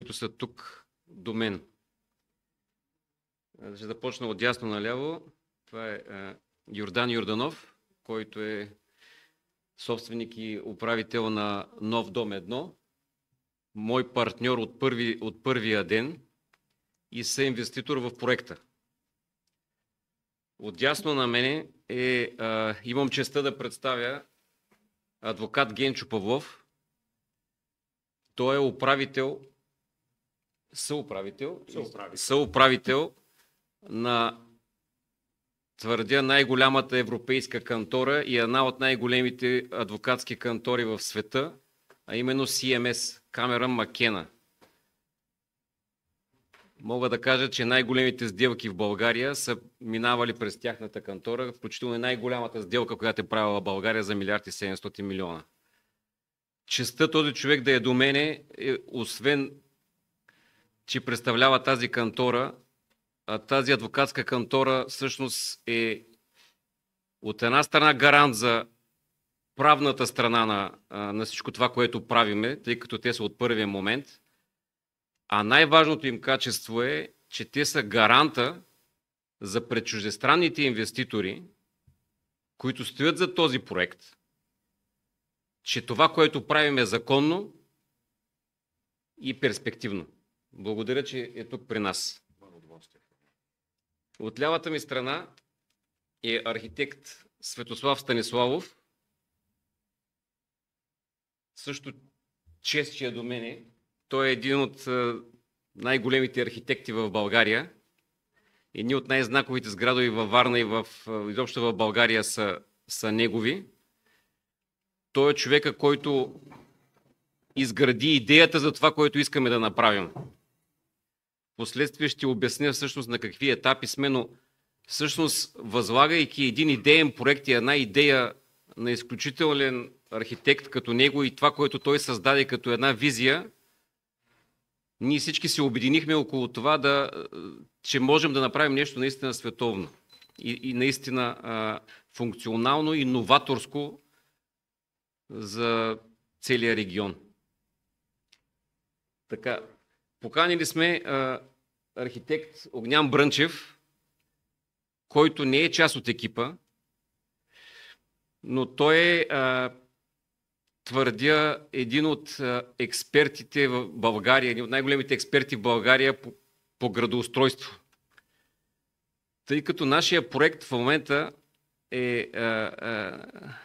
които са тук до мен. Ще започна от дясно наляво. Това е Йордан Йорданов, който е собственик и управител на Нов дом 1, мой партньор от първия ден и съинвеститор в проекта. Отдясно на мене имам честта да представя адвокат Генчо Павлов. Той е съуправител на, твърдя, най-голямата европейска кантора и една от най-големите адвокатски кантори в света, а именно CMS, Камерън Маккена. Мога да кажа, че най-големите сделки в България са минавали през тяхната кантора, включително и най-голямата сделка, която е правила България за 1 700 000 000. Честта този човек да е до мене, освен че представлява тази кантора, тази адвокатска кантора всъщност е от една страна гарант за правната страна на всичко това, което правиме, тъй като те са от първия момент, а най-важното им качество е, че те са гаранта за пред чуждестранните инвеститори, които стоят за този проект, че това, което правим, е законно и перспективно. Благодаря, че е тук при нас. От лявата ми страна е архитект Светослав Станиславов. Също чест, че е до мене. Той е един от най-големите архитекти в България. Едни от най-знаковите сградови във Варна и изобщо в България са негови. Той е човека, който изгради идеята за това, което искаме да направим. Впоследствие ще обясня всъщност на какви етапи сме, но всъщност възлагайки един идеен проект и една идея на изключителен архитект като него и това, което той създаде като една визия, ние всички се обединихме около това, че можем да направим нещо наистина световно и наистина функционално и новаторско за целия регион. Така, поканили сме архитект Огнян Брънчев, който не е част от екипа, но той е, твърдя, един от експертите в България, един от най-големите експерти в България по градоустройство. Тъй като нашия проект в момента е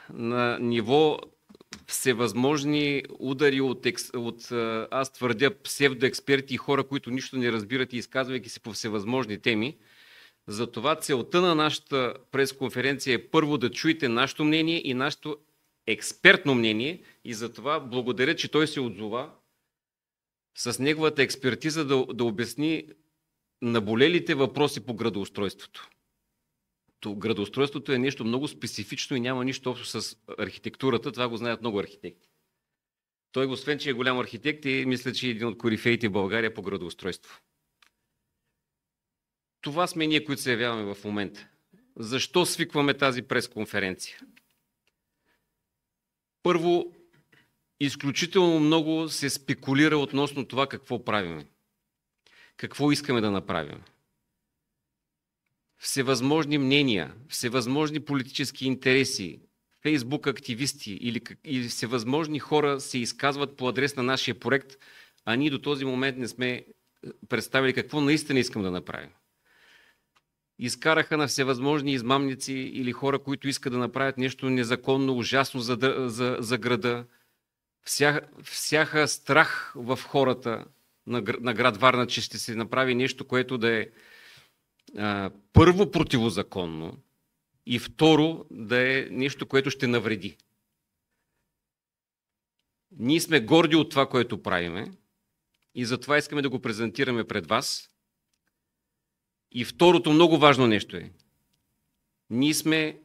на ниво всевъзможни удари от аз твърдя, псевдоексперти и хора, които нищо не разбират и изказвайки се по всевъзможни теми. Затова целта на нашата пресконференция е първо да чуете нашето мнение и нашето експертно мнение и затова благодаря, че той се отзова с неговата експертиза да обясни наболелите въпроси по градоустройството. Градоустройството е нещо много специфично и няма нищо общо с архитектурата. Това го знаят много архитекти. Той, освен че е голям архитект, и мисля, че е един от корифеите в България по градоустройство. Това сме ние, които се явяваме в момента. Защо свикваме тази пресконференция? Първо, изключително много се спекулира относно това какво правим. Какво искаме да направим. Всевъзможни мнения, всевъзможни политически интереси, Фейсбук активисти или всевъзможни хора се изказват по адрес на нашия проект, а ние до този момент не сме представили какво наистина искам да направим. Изкараха на всевъзможни измамници или хора, които искат да направят нещо незаконно, ужасно за града. Всяха страх в хората на град Варна, че ще се направи нещо, което да е първо противозаконно и второ да е нещо, което ще навреди. Ние сме горди от това, което правиме и затова искаме да го презентираме пред вас. И второто много важно нещо е, ние сме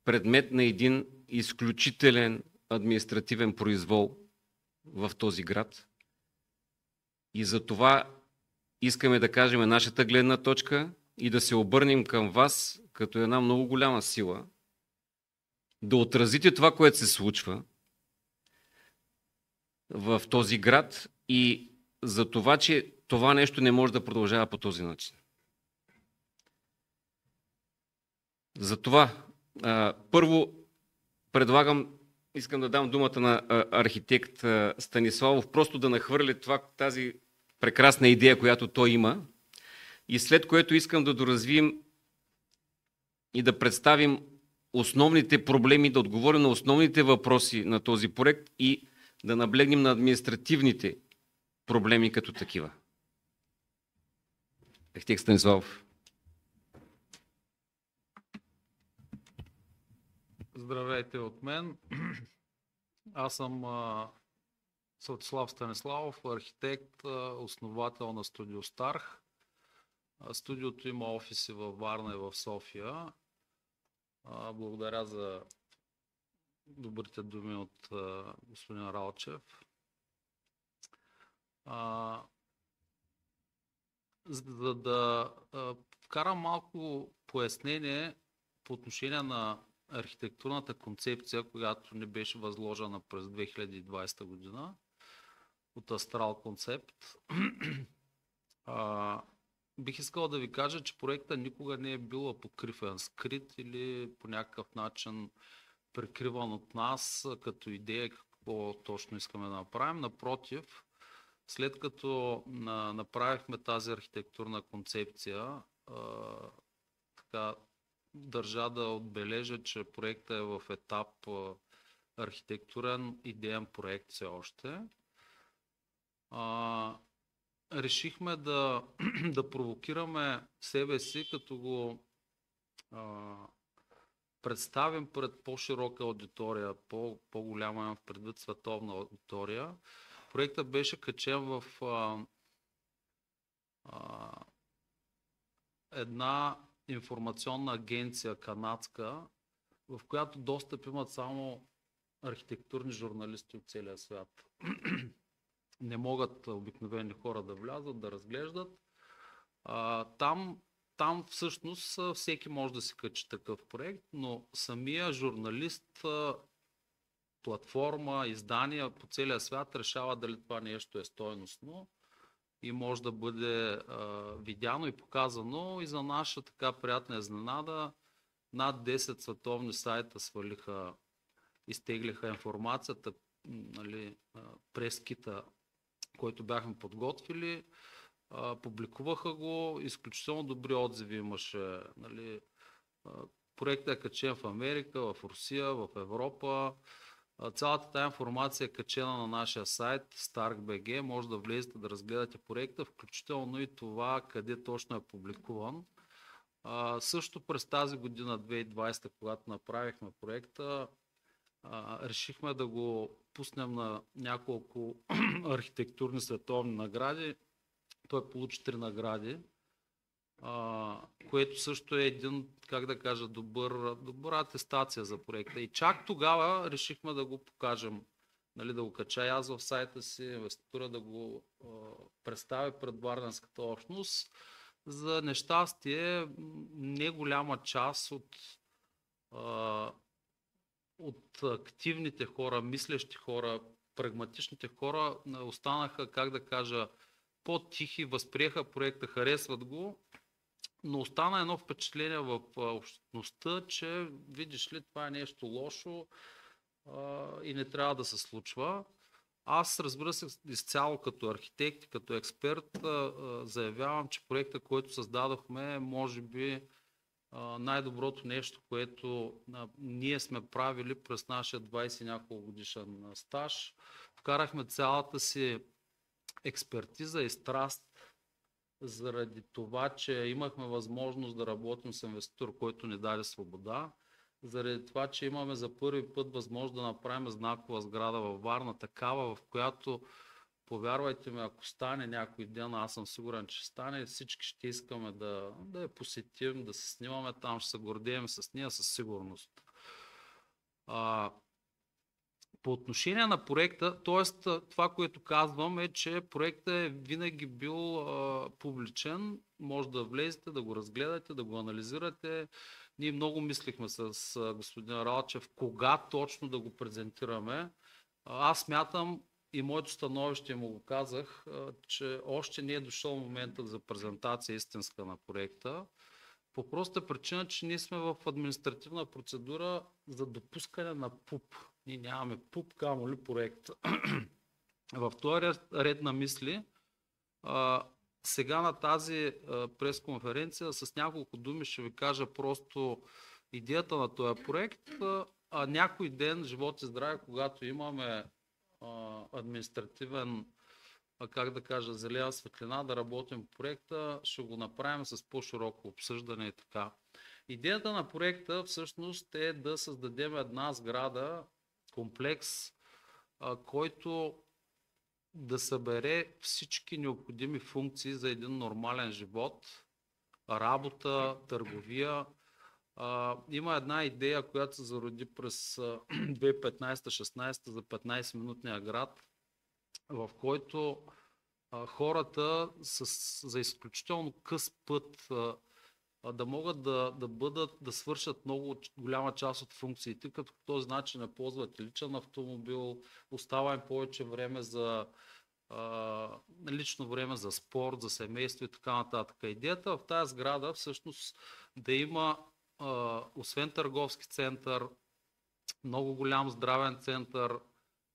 предмет на един изключителен административен произвол в този град и затова искаме да кажем нашата гледна точка и да се обърнем към вас като една много голяма сила, да отразите това, което се случва в този град и за това, че това нещо не може да продължава по този начин. Затова, първо искам да дам думата на архитект Станиславов, просто да нахвърли тази прекрасна идея, която той има, и след което искам да доразвием и да представим основните проблеми, да отговорим на основните въпроси на този проект и да наблегнем на административните проблеми като такива. Архитект Станиславов. Здравейте от мен. Аз съм Светослав Станиславов, архитект, основател на студио Старх. Студиото има офиси във Варна и в София. Благодаря за добрите думи от господин Ралчев. За да вкарам малко пояснение по отношение на архитектурната концепция, която ни беше възложена през 2020 година от Астрал Концепт. Бих искал да ви кажа, че проектът никога не е бил апокрифен, скрит или по някакъв начин прикриван от нас като идея какво точно искаме да направим. Напротив, след като направихме тази архитектурна концепция, държа да отбележа, че проектът е в етап архитектурен идеен проект все още. Решихме да провокираме себе си, като го представим пред по-широка аудитория, по-голяма имам в предвид световна аудитория. Проектът беше качен в една информационна агенция канадска, в която достъп имат само архитектурни журналисти от целия свят. Не могат обикновени хора да влязат, да разглеждат. Там всъщност всеки може да се качи такъв проект, но самия журналист, платформа, издания по целия свят решава дали това нещо е стойностно и може да бъде видяно и показано. И за наша така приятна изненада над 10 световни сайта изтеглиха информацията, нали, през кита, който бяхме подготвили, публикуваха го, изключително добри отзиви имаше. Нали, проектът е качен в Америка, в Русия, в Европа. Цялата тази информация е качена на нашия сайт Stark.bg, може да влезете да разгледате проекта, включително и това къде точно е публикуван. Също през тази година, 2020, когато направихме проекта, решихме да го пуснем на няколко архитектурни световни награди. Той получи 3 награди, което също е един, как да кажа, добра атестация за проекта. И чак тогава решихме да го покажем, нали, да го кача аз в сайта си, инвеститора да го представя пред варненската общност. За нещастие, не голяма част от активните хора, мислещи хора, прагматичните хора останаха, как да кажа, по-тихи, възприеха проекта, харесват го, но остана едно впечатление в общността, че видиш ли, това е нещо лошо и не трябва да се случва. Аз, разбира се, изцяло като архитект и като експерт заявявам, че проекта, който създадохме, е може би най-доброто нещо, което ние сме правили през нашия 20 няколко годишен стаж. Вкарахме цялата си експертиза и страст заради това, че имахме възможност да работим с инвеститор, който ни даде свобода, заради това, че имаме за първи път възможност да направим знакова сграда във Варна, такава, в която, повярвайте ми, ако стане някой ден, аз съм сигурен, че ще стане, всички ще искаме да я посетим, да се снимаме там, ще се гордеем с нея със сигурност. По отношение на проекта, т.е. това, което казвам е, че проектът е винаги бил публичен, може да влезете, да го разгледате, да го анализирате. Ние много мислихме с господин Ралчев кога точно да го презентираме. Аз смятам, и моето становище му го казах, че още не е дошъл моментът за презентация истинска на проекта. По проста причина, че ние сме в административна процедура за допускане на ПУП. Ние нямаме ПУП, камо ли проект. В този ред на мисли, сега на тази пресконференция с няколко думи ще ви кажа просто идеята на този проект, а някой ден, живот и здраве, когато имаме административен, как да кажа, зелена светлина да работим по проекта, ще го направим с по-широко обсъждане и така. Идеята на проекта всъщност е да създадем една сграда, комплекс, който да събере всички необходими функции за един нормален живот, работа, търговия. Има една идея, която се зароди през 2015-16 за 15-минутния град, в който хората за изключително къс път да могат да свършат много голяма част от функциите, като по този начин не ползват личен автомобил, остава им повече време за лично време за спорт, за семейство и така нататък. Идеята в тази сграда всъщност да има освен търговски център, много голям здравен център,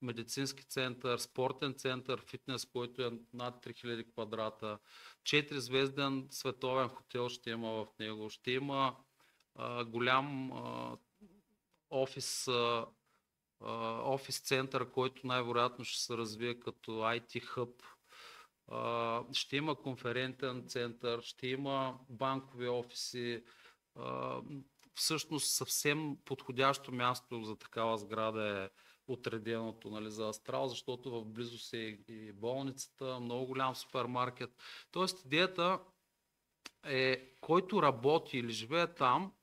медицински център, спортен център, фитнес, който е над 3000 квадрата, 4-звезден световен хотел ще има в него, ще има голям офис център, който най-вероятно ще се развие като IT хъб. Ще има конферентен център, ще има банкови офиси. Всъщност съвсем подходящо място за такава сграда е отреденото, нали, за Астрал, защото в близост е и болницата, много голям супермаркет. Тоест идеята е, който работи или живее там,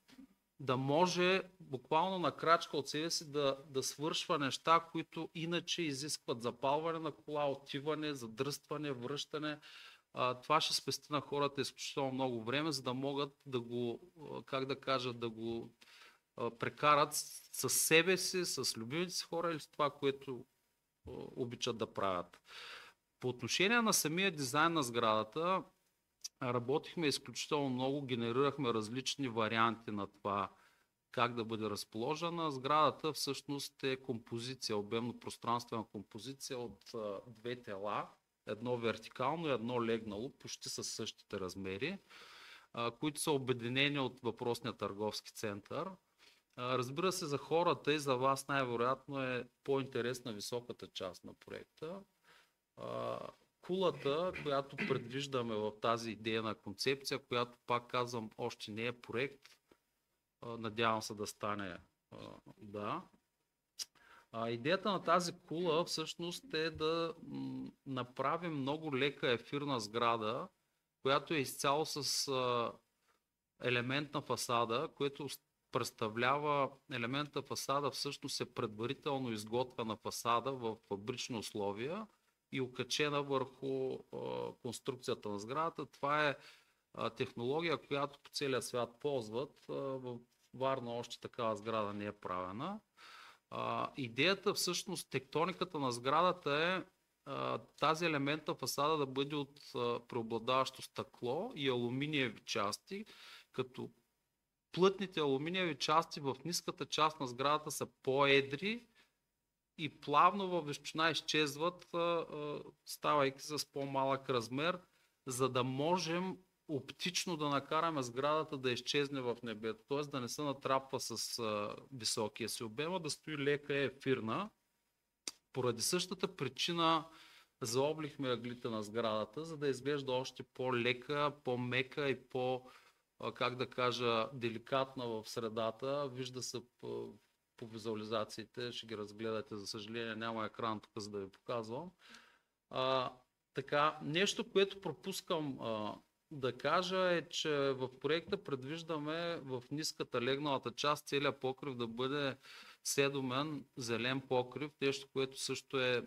да може буквално на крачка от себе си да свършва неща, които иначе изискват запалване на кола, отиване, задръстване, връщане. Това ще спести на хората изключително много време, за да могат да го, как да кажа, да го прекарат с себе си, с любимите си хора или с това, което обичат да правят. По отношение на самия дизайн на сградата, работихме изключително много, генерирахме различни варианти на това как да бъде разположена. Сградата всъщност е композиция, обемно-пространствена композиция от две тела, едно вертикално и едно легнало, почти със същите размери, които са обединени от въпросния търговски център. Разбира се, за хората и за вас най-вероятно е по-интересна високата част на проекта. Кулата, която предвиждаме в тази идейна концепция, която пак казвам, още не е проект, надявам се да стане да. Идеята на тази кула всъщност е да направим много лека ефирна сграда, която е изцяло с елементна фасада, което представлява елементна фасада, всъщност е предварително изготвена фасада в фабрични условия и окачена върху конструкцията на сградата. Това е технология, която по целия свят ползват. В Варна още такава сграда не е правена. Идеята, всъщност, тектониката на сградата е тази елементна фасада да бъде от преобладаващо стъкло и алуминиеви части, като плътните алуминиеви части в ниската част на сградата са по-едри и плавно във височина изчезват, ставайки с по-малък размер, за да можем оптично да накараме сградата да изчезне в небето, т.е. да не се натрапва с високия си обем, а да стои лека и ефирна. Поради същата причина заоблихме ъглите на сградата, за да изглежда още по-лека, по-мека и как да кажа, деликатна в средата. Вижда се по визуализациите, ще ги разгледате, за съжаление няма екран тук, за да ви показвам. Така, нещо, което пропускам да кажа е, че в проекта предвиждаме в ниската легналата част целият покрив да бъде седумен зелен покрив, нещо, което също е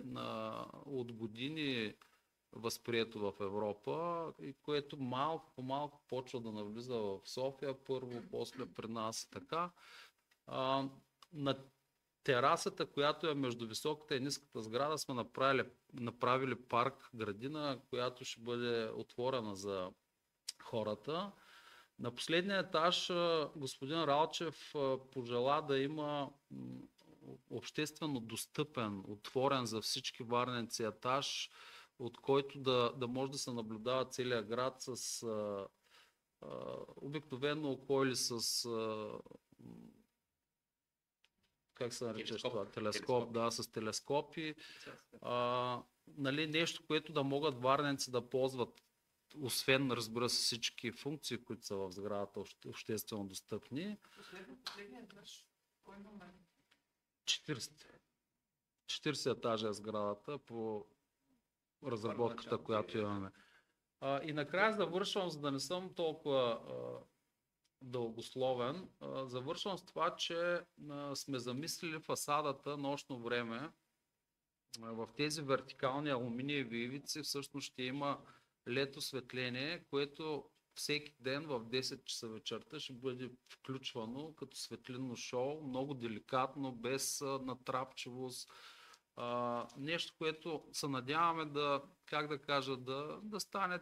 от години възприето в Европа и което малко по малко почва да навлиза в София първо, после при нас и така. терасата, която е между високата и ниската сграда, сме направили парк, градина, която ще бъде отворена за хората. На последния етаж господин Ралчев пожела да има обществено достъпен, отворен за всички варненци етаж, от който да може да се наблюдава целият град с обикновено око или с как се нарича това? Телескоп, да, с телескопи. Нали, нещо, което да могат варненци да ползват, освен, разбира се, всички функции, които са в сградата обществено достъпни. Последният етаж, кой номер? 40 етажа е сградата по разработката, която имаме. И накрая завършвам, за да не съм толкова дългословен, завършвам с това, че сме замислили фасадата нощно време. В тези вертикални алуминиеви ивици всъщност ще има LED осветление, което всеки ден в 10 часа вечерта ще бъде включвано като светлинно шоу, много деликатно, без натрапчивост. Нещо, което се надяваме да стане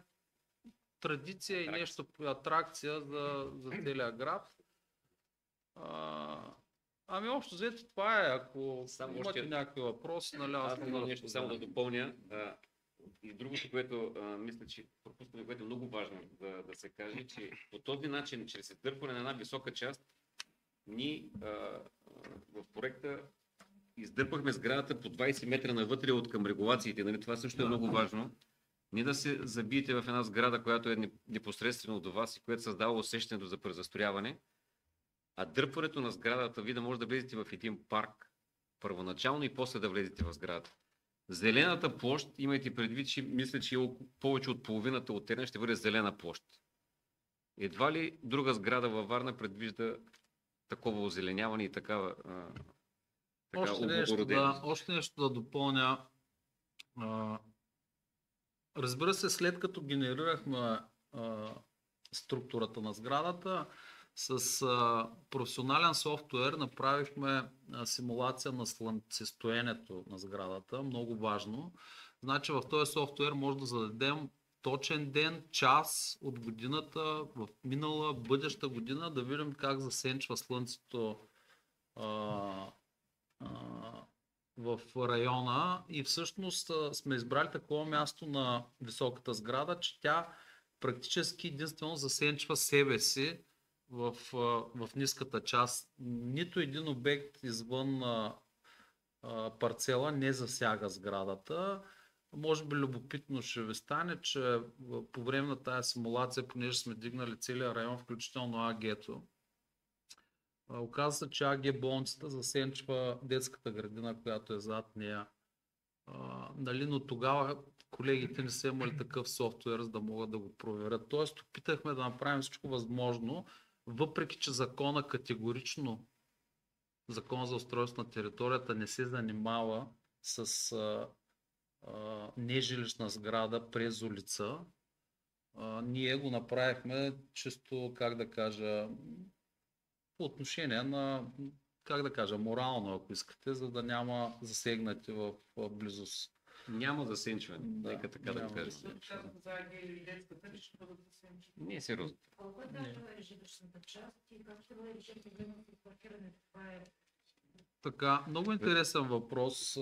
традиция и нещо, атракция за целия град. Ами общо взето това е, ако имате някакви въпроси, нали, аз мога нещо само да допълня. И другото, което мисля, че пропускаме, което е много важно да се каже, че по този начин, чрез издърпване на една висока част, ние в проекта издърпахме сградата по 20 метра навътре от към регулациите. Нали? Това също е много важно. Не да се забиете в една сграда, която е непосредствено до вас и която създава усещането за презастрояване, а дърпването на сградата, ви да може да влезете в един парк първоначално и после да влезете в сградата. Зелената площ, имайте предвид, че мисля, че повече от половината от терена ще бъде зелена площ. Едва ли друга сграда във Варна предвижда такова озеленяване и такава още нещо да допълня. Разбира се, след като генерирахме структурата на сградата, с професионален софтуер направихме симулация на слънцестоенето на сградата, много важно. Значи в този софтуер може да зададем точен ден, час от годината, в минала, бъдеща година, да видим как засенчва слънцето в района, и всъщност сме избрали такова място на високата сграда, че тя практически единствено засенчва себе си в ниската част. Нито един обект извън парцела не засяга сградата. Може би любопитно ще ви стане, че по време на тази симулация, понеже сме дигнали целия район, включително АГ-то, оказва се, че АГ болницата засенчва детската градина, която е зад нея. Нали, но тогава колегите не са имали такъв софтуер, за да могат да го проверят. Тоест, опитахме да направим всичко възможно, въпреки че закона категорично, закон за устройство на територията, не се занимава с нежилищна сграда през улица. Ние го направихме чисто, как да кажа, по отношение на, как да кажа, морално, ако искате, за да няма засегнати в близост. Няма засенчване, нека така да кажа. Не е сериозно. Колко е жилищната част и как ще бъде решен проблемът с паркирането? Това е... Така, много интересен въпрос.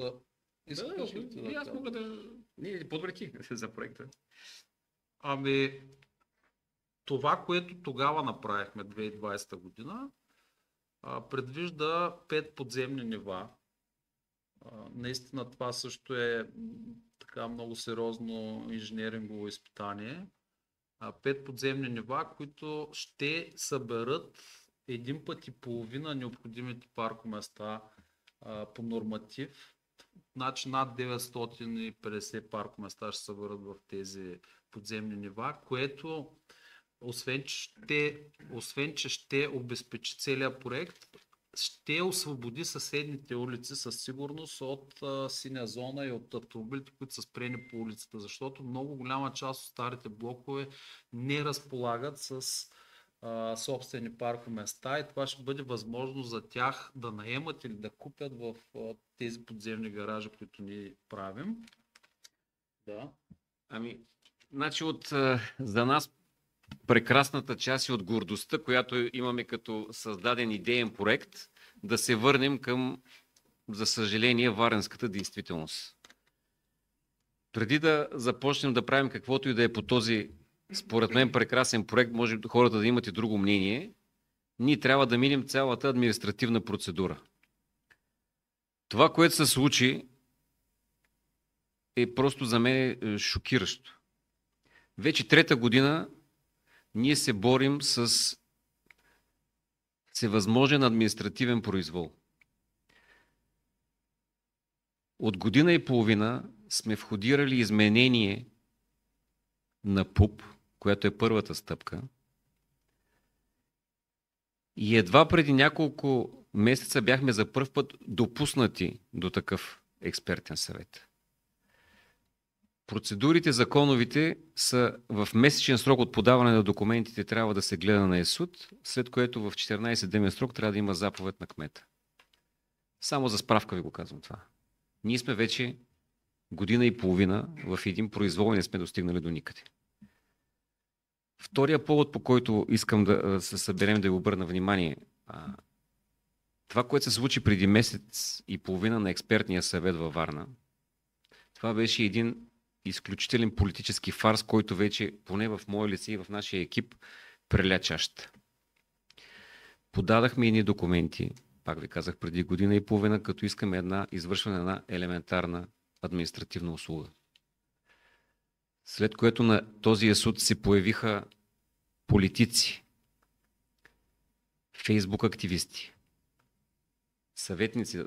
Аз мога да... Не, по-добре ти за проекта. Ами, това, което тогава направихме 2020 година, предвижда 5 подземни нива. Наистина това също е така много сериозно инженерингово изпитание. 5 подземни нива, които ще съберат един път и половина необходимите паркоместа по норматив. Значи над 950 паркоместа ще съберат в тези подземни нива, което освен че ще обезпечи целият проект, ще освободи съседните улици със сигурност от синя зона и от автомобилите, които са спрени по улицата, защото много голяма част от старите блокове не разполагат с собствени паркови места и това ще бъде възможност за тях да наемат или да купят в тези подземни гаражи, които ние правим. Да. Ами, значи за нас прекрасната част и от гордостта, която имаме като създаден идеен проект, да се върнем към, за съжаление, варненската действителност. Преди да започнем да правим каквото и да е по този, според мен, прекрасен проект, може хората да имат и друго мнение, ние трябва да минем цялата административна процедура. Това, което се случи, е просто за мен шокиращо. Вече трета година ние се борим с всевъзможен административен произвол. От година и половина сме входирали изменение на ПУП, която е първата стъпка. И едва преди няколко месеца бяхме за пръв път допуснати до такъв експертен съвет. Процедурите законовите са в месечен срок от подаване на документите трябва да се гледа на ЕСУД, след което в 14-дневен срок трябва да има заповед на кмета. Само за справка ви го казвам това. Ние сме вече година и половина в един произвол и не сме достигнали до никъде. Втория повод, по който искам да се съберем да ви обърна внимание, това, което се случи преди месец и половина на експертния съвет във Варна, това беше един изключителен политически фарс, който вече, поне в мое лице и в нашия екип, преля чашата. Подадахме едни документи, пак ви казах, преди година и половина, като искаме извършване на елементарна административна услуга. След което на този съд се появиха политици, фейсбук активисти, съветници,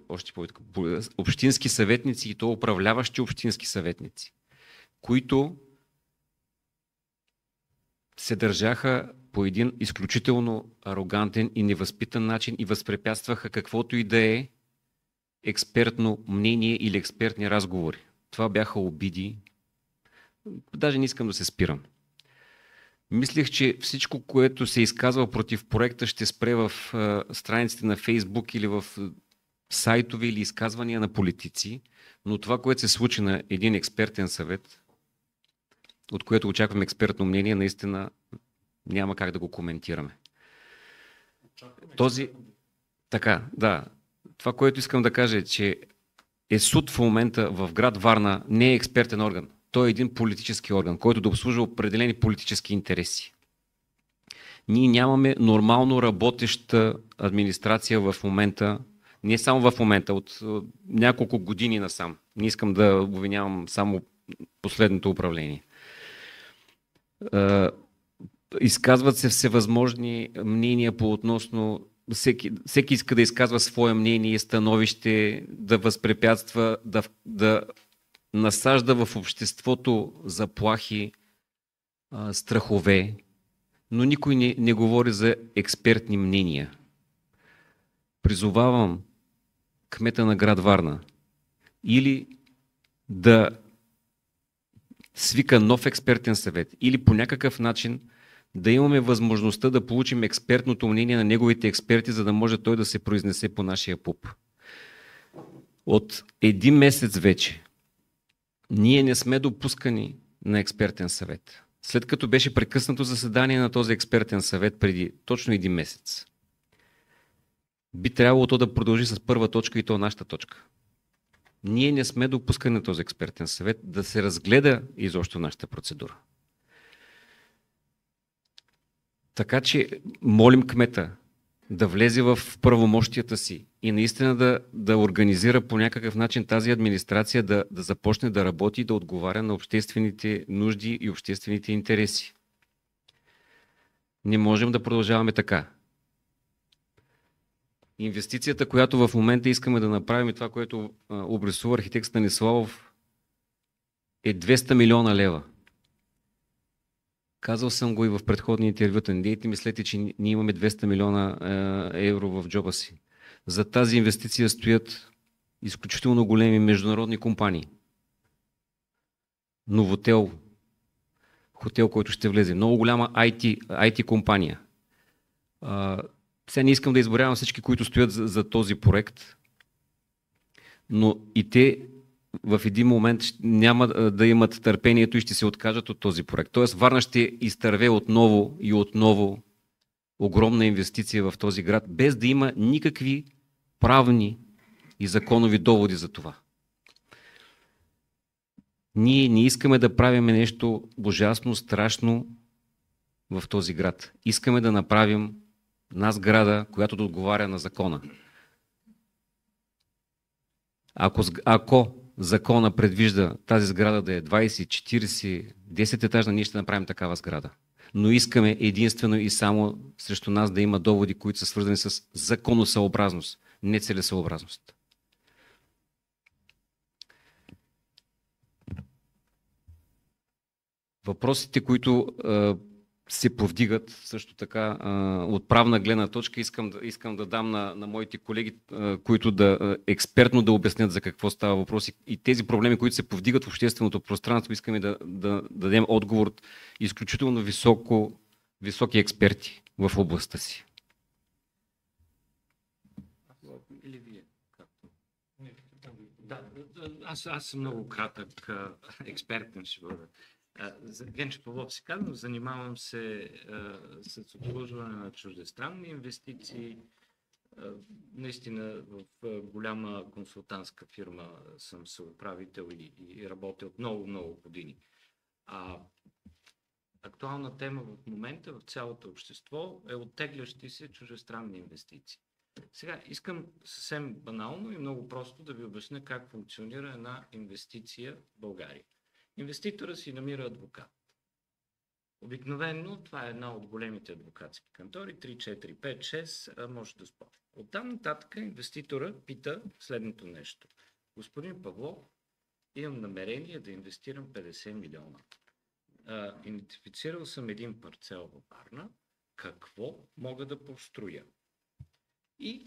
общински съветници и то управляващи общински съветници, които се държаха по един изключително арогантен и невъзпитан начин и възпрепятстваха каквото и да е експертно мнение или експертни разговори. Това бяха обиди. Даже не искам да се спирам. Мислех, че всичко, което се изказва против проекта, ще спре в страниците на Фейсбук или в сайтове или изказвания на политици, но това, което се случи на един експертен съвет, от което очакваме експертно мнение, наистина няма как да го коментираме. Така, да. Това, което искам да кажа е, че ЕСУД в момента в град Варна не е експертен орган. Той е един политически орган, който да обслужва определени политически интереси. Ние нямаме нормално работеща администрация в момента, не само в момента, от няколко години насам. Не искам да обвинявам само последното управление. Изказват се всевъзможни мнения по относно всеки иска да изказва свое мнение и становище, да възпрепятства, да насажда в обществото заплахи, страхове, но никой не говори за експертни мнения. Призовавам кмета на град Варна или да свика нов експертен съвет или по някакъв начин да имаме възможността да получим експертното мнение на неговите експерти, за да може той да се произнесе по нашия ПУП. От един месец вече ние не сме допускани на експертен съвет. След като беше прекъснато заседание на този експертен съвет преди точно един месец, би трябвало то да продължи с първа точка и то нашата точка. Ние не сме допускани на този експертен съвет да се разгледа изобщо нашата процедура. Така че молим кмета да влезе в правомощията си и наистина да организира по някакъв начин тази администрация да започне да работи и да отговаря на обществените нужди и обществените интереси. Не можем да продължаваме така. Инвестицията, която в момента искаме да направим и това, което обрисува архитект Станиславов, е 200 милиона лева. Казал съм го и в предходни интервюта. Не дейте мислете, че ние имаме 200 милиона евро в джоба си. За тази инвестиция стоят изключително големи международни компании. Новотел, хотел, който ще влезе. Много голяма IT компания. Сега не искам да изборявам всички, които стоят за този проект, но и те в един момент няма да имат търпението и ще се откажат от този проект. Тоест Варна ще изтърве отново и отново огромна инвестиция в този град, без да има никакви правни и законови доводи за това. Ние не искаме да правим нещо ужасно, страшно в този град. Искаме да направим една сграда, която да отговаря на закона. Ако закона предвижда тази сграда да е 20, 40, 10 етажна, ние ще направим такава сграда. Но искаме единствено и само срещу нас да има доводи, които са свързани с законосъобразност, не целесъобразност. Въпросите, които се повдигат също така от правна гледна точка, искам да дам на моите колеги, които експертно да обяснят за какво става въпрос и тези проблеми, които се повдигат в общественото пространство, искаме да дадем отговор от изключително високи експерти в областта си. Или вие? Да, аз съм много кратък, експертен ще бъда. Генчо Павлов се казвам, занимавам се с обслужване на чуждестранни инвестиции. Наистина в голяма консултантска фирма съм съуправител и работил много години. Актуална тема в момента в цялото общество е оттеглящи се чуждестранни инвестиции. Сега искам съвсем банално и много просто да ви обясня как функционира една инвестиция в България. Инвеститора си намира адвокат. Обикновено това е една от големите адвокатски кантори, 3, 4, 5, 6, може да спори. Оттам нататък инвеститора пита следното нещо. Господин Павлов, имам намерение да инвестирам 50 милиона. Идентифицирал съм един парцел във Варна. Какво мога да построя? И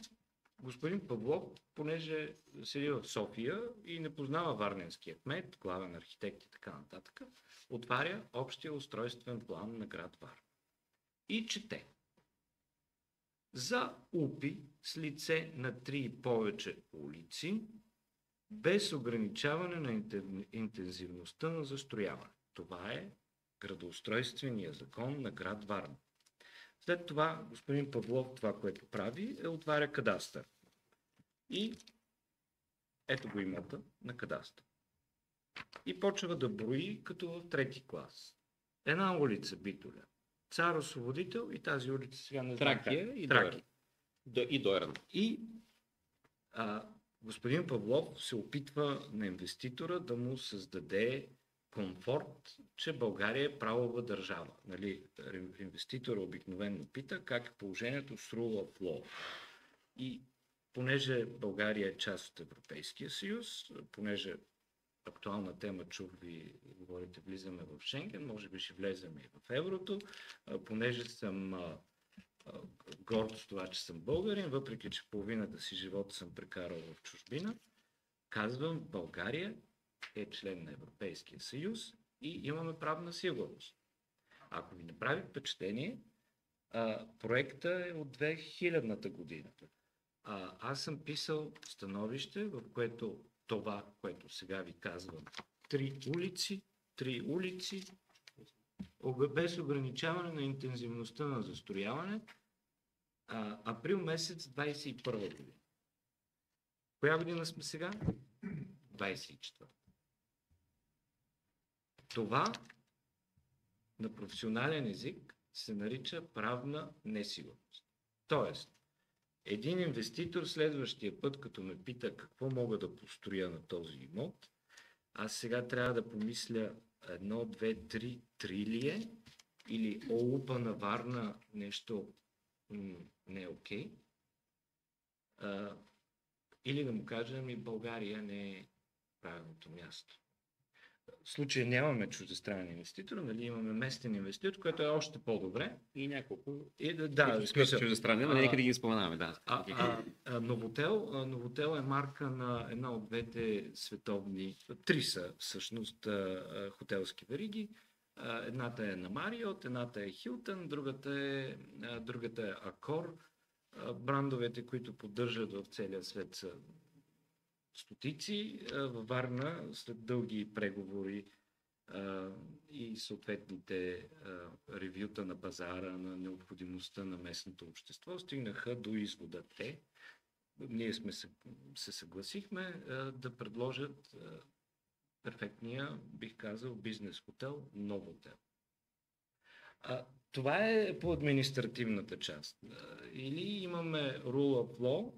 господин Павлов, понеже седи в София и не познава варненския кмет, главен архитект и така нататък, отваря общия устройствен план на град Варна. И чете. За УПИ с лице на 3 и повече улици, без ограничаване на интензивността на застрояване. Това е градоустройствения закон на град Варна. След това господин Павлов това, което прави, отваря кадастър. И ето го имота на кадастър. И почва да брои като в 3-ти клас. Една улица Битоля, Цар Освободител и тази улица сега не знам Тракия и Тракия. Дойран. И господин Павлов се опитва на инвеститора да му създаде комфорт, че България е правова държава. Нали, инвеститора обикновено пита как е положението с rule of law. И понеже България е част от Европейския съюз, понеже актуална тема, чух ви, говорите, влизаме в Шенген, може би ще влезем и в еврото, понеже съм горд с това, че съм българин, въпреки че половината си живот съм прекарал в чужбина, казвам, България е член на Европейския съюз и имаме правна сигурност. Ако ви направи впечатление, проекта е от 2000-та година. Аз съм писал становище, в което това, което сега ви казвам, 3 улици, без ограничаване на интензивността на застрояване, април месец 21 година. Коя година сме сега? 24. Това на професионален език се нарича правна несигурност. Тоест, един инвеститор следващия път, като ме пита какво мога да построя на този имот, аз сега трябва да помисля 1, 2, 3, 3 ли е? Или ОУПа на Варна нещо не е окей. Или да му кажем и България не е правилното място. В случая нямаме чуждестранен инвеститор, нали, имаме местен инвеститор, което е още по-добре. И няколко. Да, чуждестранни, но нека да ги споменаваме. Да. Новотел е марка на една от двете световни, 3 са всъщност хотелски вериги. Едната е на Мариот, едната е Хилтън, другата е Акор. Брандовете, които поддържат в целия свет, са стотици. Във Варна, след дълги преговори и съответните ревюта на пазара, на необходимостта на местното общество, стигнаха до извода те. Ние се съгласихме да предложат перфектния, бих казал, бизнес хотел, Новотел. Това е по административната част. Или имаме rule of law,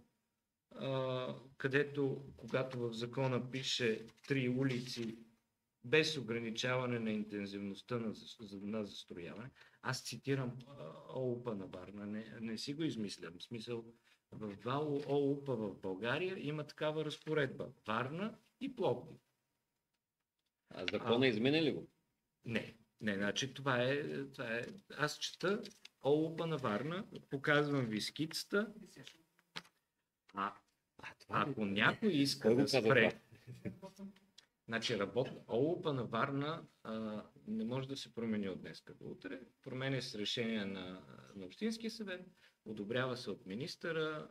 където, когато в закона пише 3 улици без ограничаване на интензивността на застрояване, аз цитирам ОУП на Варна, не си го измислям. В смисъл, в два ОУП в България има такава разпоредба. Варна и Пловдив. А закона изменя ли го? Не, значи това е. Аз чета ОУП на Варна, показвам ви скицата. Ако някой иска да спре, значи ОУП на Варна не може да се промени от днес до утре. Променя с решение на Общинския съвет, одобрява се от министъра,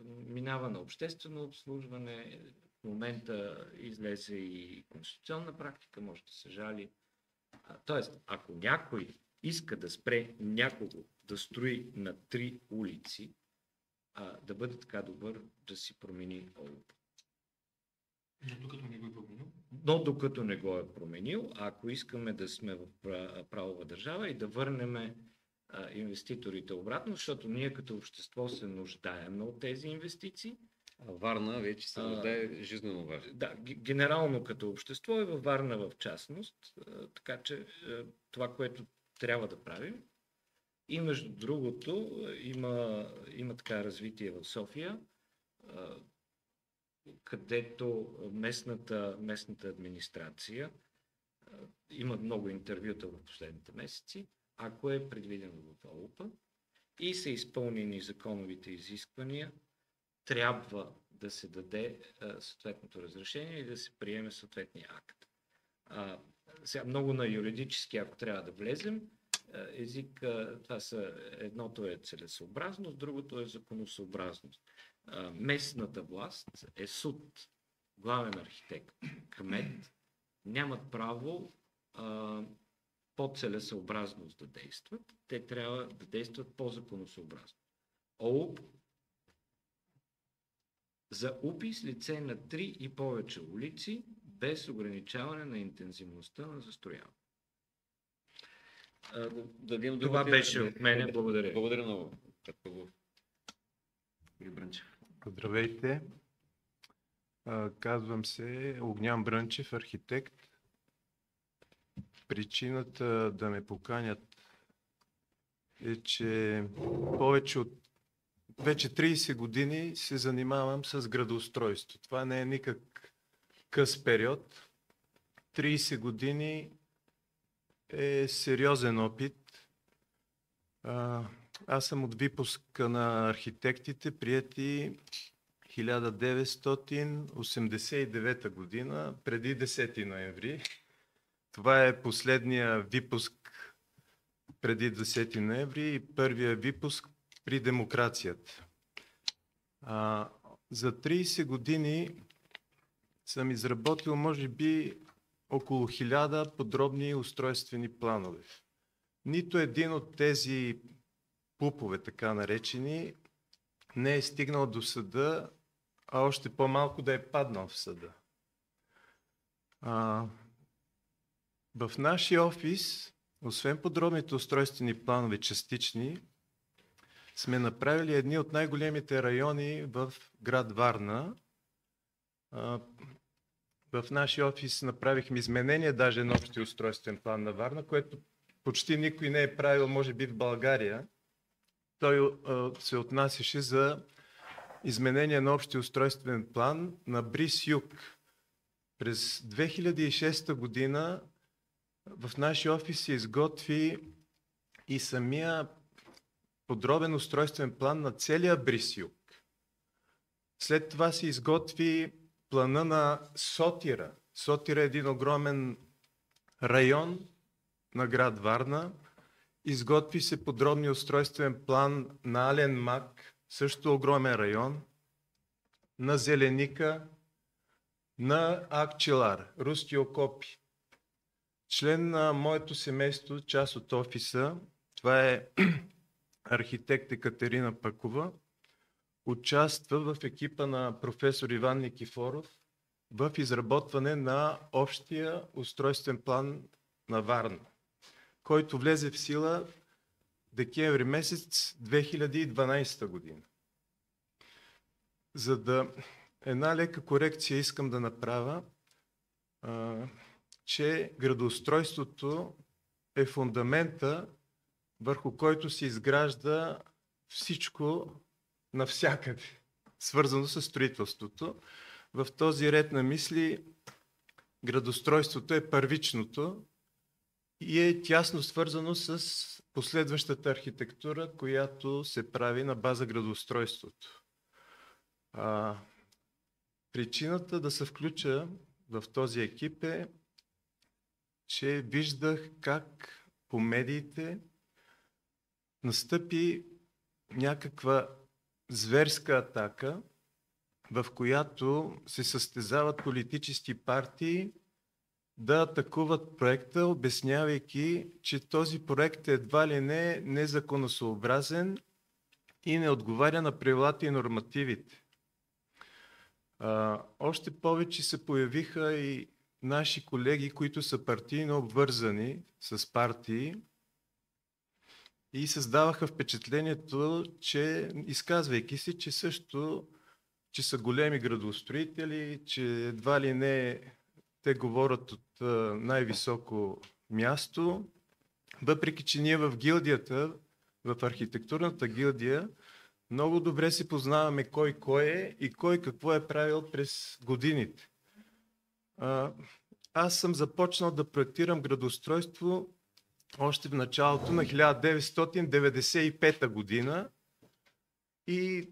минава на обществено обслужване. В момента излезе и конституционна практика, може да се жали. Тоест, ако някой иска да спре някого да строи на 3 улици, да бъде така добър да си промени ОУП. Но докато не го е променил, ако искаме да сме в правова държава и да върнем инвеститорите обратно, защото ние като общество се нуждаем от тези инвестиции. Варна вече се нуждае жизнено важно. Да, генерално като общество и във Варна в частност, така че това, което трябва да правим. И между другото има така развитие в София, където местната администрация има много интервюта в последните месеци, ако е предвидено в ОУП и са изпълнени законовите изисквания, трябва да се даде съответното разрешение и да се приеме съответния акт. Сега много на юридически, ако трябва да влезем, език, едното е целесъобразност, другото е законосъобразност. Местната власт е суд, главен архитект, кмет, нямат право по целесъобразност да действат, те трябва да действат по законосъобразно. ОУП за УПИ с лице на 3 и повече улици, без ограничаване на интензивността на застрояване. Това беше от мене. Благодаря. Благодаря много. Здравейте. Казвам се Огнян Брънчев, архитект. Причината да ме поканят е, че вече 30 години се занимавам с градоустройство. Това не е никак къс период. 30 години е сериозен опит. Аз съм от випуска на архитектите, приети 1989 година, преди 10 ноември. Това е последния випуск преди 10 ноември и първия випуск при демокрацията. За 30 години съм изработил, може би, около 1000 подробни устройствени планове. Нито един от тези ПУП-ове, така наречени, не е стигнал до съда, а още по-малко да е паднал в съда. В нашия офис, освен подробните устройствени планове, частични, сме направили едни от най-големите райони в град Варна. В нашия офис направихме изменение даже на общия устройствен план на Варна, което почти никой не е правил, може би в България. Той се отнасяше за изменение на общия устройствен план на Бриз Юг. През 2006 година в нашия офис се изготви и самия подробен устройствен план на целия Бриз Юг. След това се изготви плана на Сотира. Сотира е един огромен район, на град Варна. Изготви се подробния устройствен план на Ален Мак, също огромен район, на Зеленика, на Акчелар, Руски окопи. Член на моето семейство, част от офиса, това е архитект Екатерина Пъкова, участва в екипа на професор Иван Никифоров в изработване на общия устройствен план на Варна, който влезе в сила декември месец 2012 година. За да една лека корекция искам да направя, че градоустройството е фундамента, върху който се изгражда всичко навсякъде, свързано с строителството. В този ред на мисли градоустройството е първичното и е тясно свързано с последващата архитектура, която се прави на база градоустройството. Причината да се включа в този екип е, че виждах как по медиите настъпи някаква зверска атака, в която се състезават политически партии да атакуват проекта, обяснявайки, че този проект едва ли не незаконосъобразен и не отговаря на правилата и нормативите. Още повече се появиха и наши колеги, които са партийно обвързани с партии и създаваха впечатлението, че, изказвайки се, че също, че са големи градоустроители, че едва ли не те говорят от най-високо място, въпреки че ние в гилдията, в архитектурната гилдия, много добре си познаваме кой е и кой какво е правил през годините. Аз съм започнал да проектирам градоустройство още в началото на 1995 година и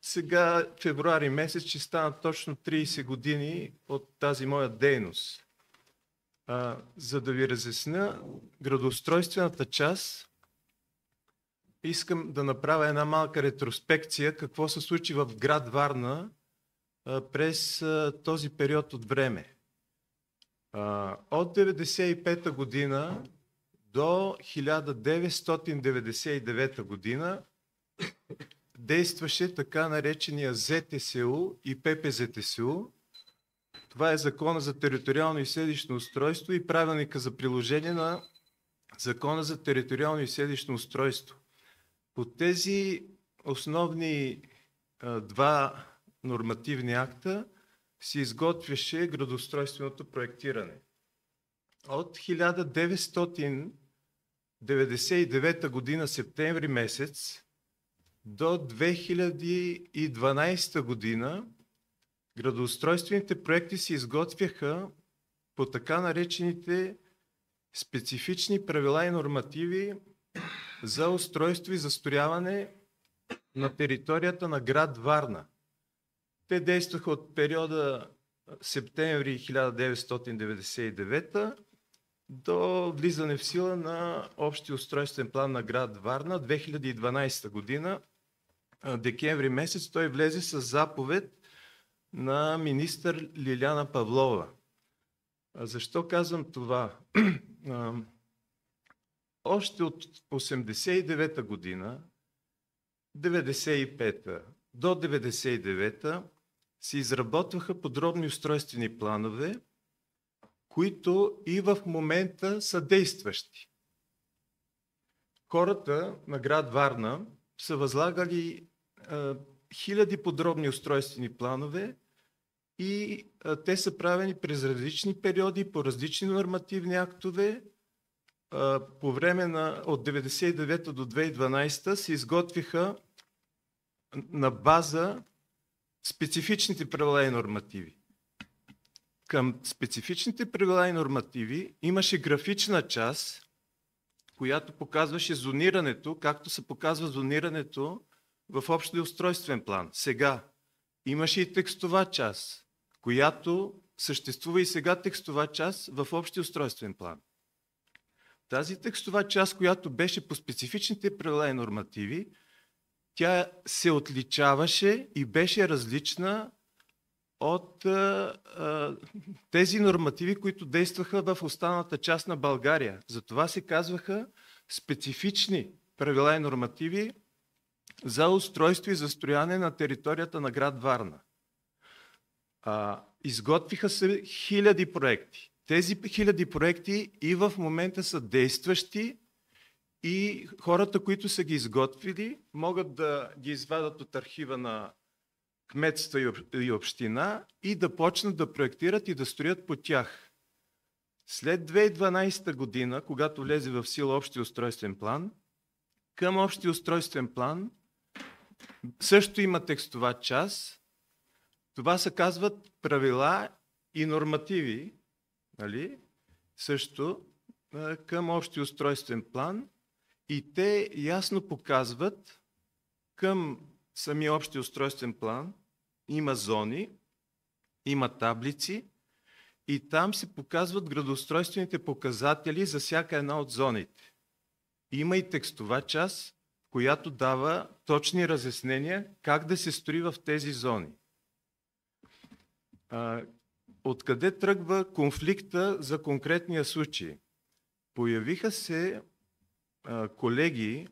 сега февруари месец ще станат точно 30 години от тази моя дейност. За да ви разясня градоустройствената част, искам да направя една малка ретроспекция какво се случи в град Варна през този период от време. От 1995 година до 1999 година действаше така наречения ЗТСУ и ППЗТСУ. Това е Закона за териториално и селищно устройство и правилника за приложение на Закона за териториално и селищно устройство. По тези основни два нормативни акта се изготвяше градоустройственото проектиране. От 1999 година, септември месец, до 2012 година градоустройствените проекти се изготвяха по така наречените специфични правила и нормативи за устройство и застрояване на територията на град Варна. Те действаха от периода септември 1999 до влизане в сила на общия устройствен план на град Варна 2012 година. Декември месец той влезе с заповед на министър Лиляна Павлова. Защо казвам това? Още от 1989 година, 1995 до 1999 се изработваха подробни устройствени планове, които и в момента са действащи. Хората на град Варна са възлагали хиляди подробни устройствени планове и те са правени през различни периоди, по различни нормативни актове. По време от 1999 до 2012 се изготвиха на база специфичните правила и нормативи. Към специфичните правила и нормативи имаше графична част, която показваше зонирането, както се показва зонирането в общия устройствен план. Сега имаше и текстова част, която съществува и сега текстова част в общия устройствен план. Тази текстова част, която беше по специфичните правила и нормативи, тя се отличаваше и беше различна от тези нормативи, които действаха в останалата част на България. Затова се казваха специфични правила и нормативи за устройство и застрояване на територията на град Варна. Изготвиха се хиляди проекти. Тези хиляди проекти и в момента са действащи и хората, които са ги изготвили, могат да ги извадат от архива на кметство и община и да почнат да проектират и да строят по тях. След 2012 година, когато влезе в сила общия устройствен план, към общия устройствен план също има текстова част. Това се казват правила и нормативи, нали? Също към общия устройствен план, и те ясно показват към самия общия устройствен план има зони, има таблици и там се показват градоустройствените показатели за всяка една от зоните. Има и текстова част, която дава точни разяснения как да се строи в тези зони. Откъде тръгва конфликта за конкретния случай? Появиха се колеги,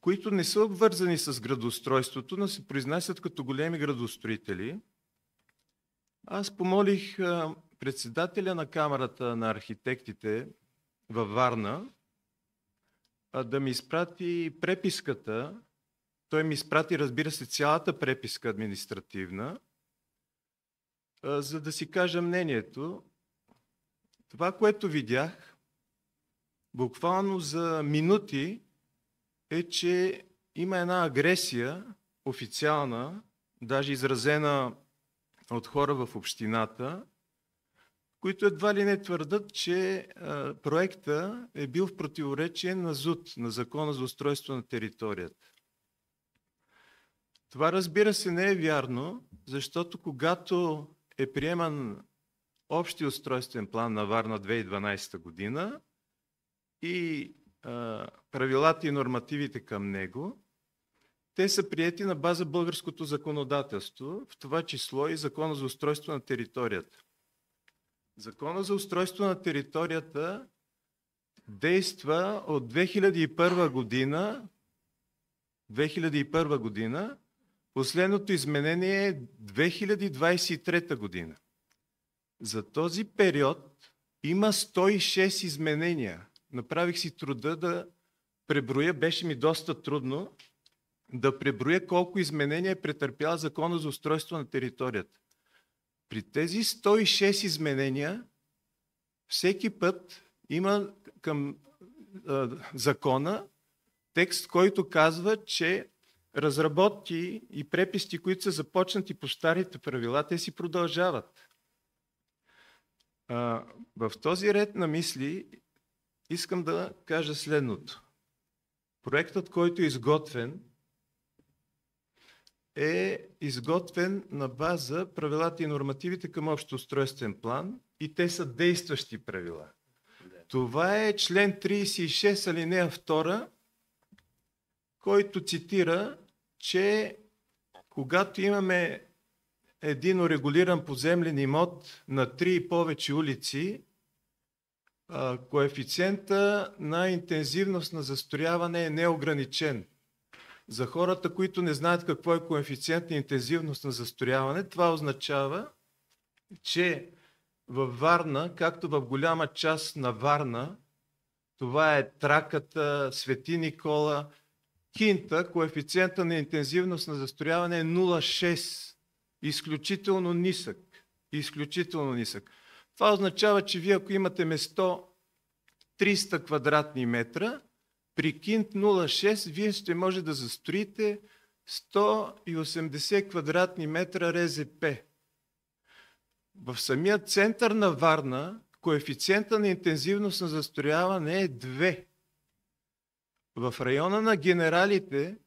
които не са обвързани с градоустройството, но се произнасят като големи градостроители. Аз помолих председателя на Камарата на архитектите във Варна да ми изпрати преписката. Той ми изпрати, разбира се, цялата преписка административна, за да си кажа мнението. Това, което видях, буквално за минути, е, че има една агресия, официална, даже изразена от хора в общината, които едва ли не твърдат, че проекта е бил в противоречие на ЗУТ, на Закона за устройство на територията. Това, разбира се, не е вярно, защото когато е приеман общия устройствен план на Варна 2012 година и правилата и нормативите към него, те са приети на база българското законодателство, в това число и Закона за устройство на територията. Закона за устройство на територията действа от 2001 година, последното изменение е 2023 година. За този период има 106 изменения. Направих си труда да преброя, беше ми доста трудно да преброя колко изменения е претърпял Закона за устройство на територията. При тези 106 изменения всеки път има към закона текст, който казва, че разработки и преписки, които са започнати по старите правила, те си продължават. В този ред на мисли искам да кажа следното. Проектът, който е изготвен на база правилата и нормативите към общ устройствен план и те са действащи правила. Това е член 36, алинея 2, който цитира, че когато имаме един урегулиран поземлен имот на 3 и повече улици, коефициента на интензивност на застрояване е неограничен. За хората, които не знаят какво е коефициент на интензивност на застрояване, това означава, че във Варна, както в голяма част на Варна, това е Траката, Свети Никола, Кинта, коефициента на интензивност на застрояване е 0,6. Изключително нисък. Изключително нисък. Това означава, че вие ако имате место 300 квадратни метра, при Кинт 0,6 вие ще може да застроите 180 квадратни метра РЗП. В самия център на Варна коефициента на интензивност на застрояване е 2. В района на Генералите,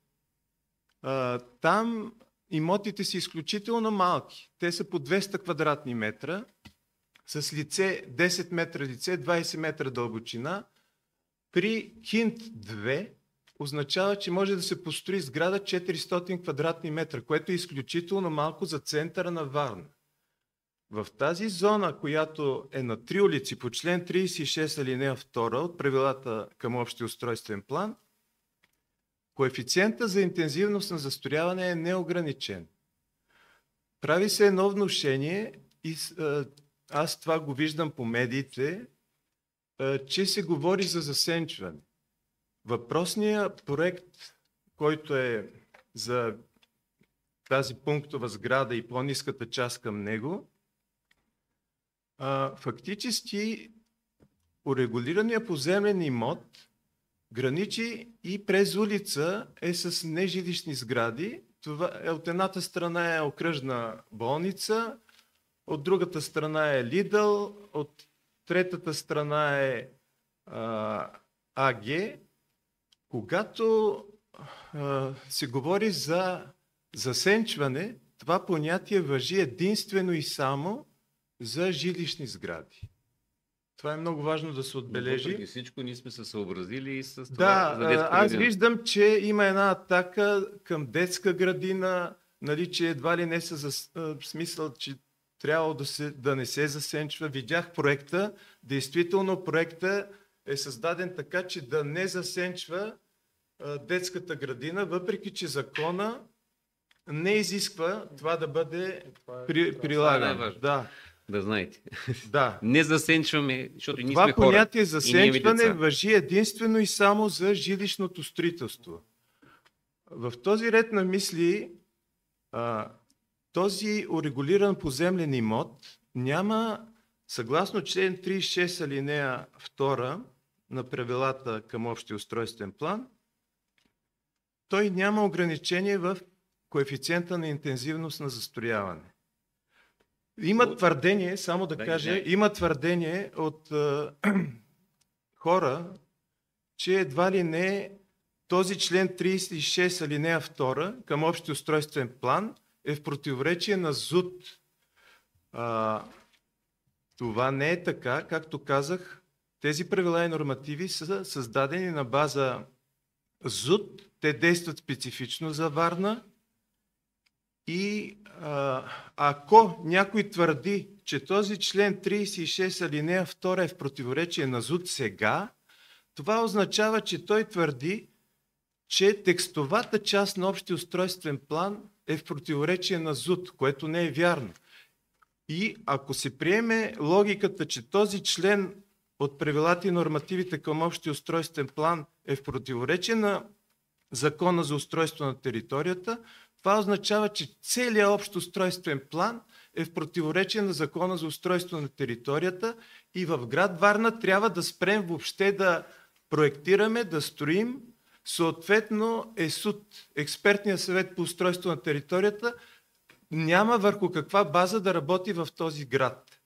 там имотите са изключително малки. Те са по 200 квадратни метра. с лице 10 метра лице, 20 метра дълбочина, при Хинт 2 означава, че може да се построи сграда 400 квадратни метра, което е изключително малко за центъра на Варна. В тази зона, която е на 3 улици по член 36 алинея 2 от правилата към общия устройствен план, коефициента за интензивност на застрояване е неограничен. Прави се едно внушение и аз това го виждам по медиите, че се говори за засенчване. Въпросният проект, който е за тази пунктова сграда и по-ниската част към него, фактически урегулирания поземлен имот граничи и през улица е с нежилищни сгради. Това е, от едната страна е окръжна болница, от другата страна е Лидъл, от третата страна е АГ. Когато се говори за засенчване, това понятие важи единствено и само за жилищни сгради. Това е много важно да се отбележи. Въпреки всичко ние сме се съобразили и с това. Да, аз виждам, че има една атака към детска градина, нали, че едва ли не са в смисъл, че трябва да не се засенчва. Видях проекта. Действително проекта е създаден така, че да не засенчва детската градина, въпреки че закона не изисква това да бъде прилагано. Да знаете. Да. Не засенчваме, защото ние това сме хора. Това понятие засенчване важи единствено и само за жилищното строителство. В този ред на мисли този урегулиран поземлен имот няма, съгласно член 36 алинея 2 на правилата към общия устройствен план, той няма ограничение в коефициента на интензивност на застрояване. Има твърдение, само да кажа, има твърдение от хора, че едва ли не този член 36 алинея 2 към общия устройствен план е в противоречие на ЗУТ. Това не е така. Както казах, тези правила и нормативи са създадени на база ЗУТ. Те действат специфично за Варна. И ако някой твърди, че този член 36 алинея 2 е в противоречие на ЗУТ сега, това означава, че той твърди, че текстовата част на общия устройствен план е в противоречие на ЗУТ, което не е вярно. И ако се приеме логиката, че този член от правилата и нормативите към общия устройствен план е в противоречие на Закона за устройство на територията, това означава, че целият общ устройствен план е в противоречие на Закона за устройство на територията и в град Варна трябва да спрем въобще да проектираме, да строим. Съответно ЕСУТ, Експертния съвет по устройство на територията, няма върху каква база да работи в този град.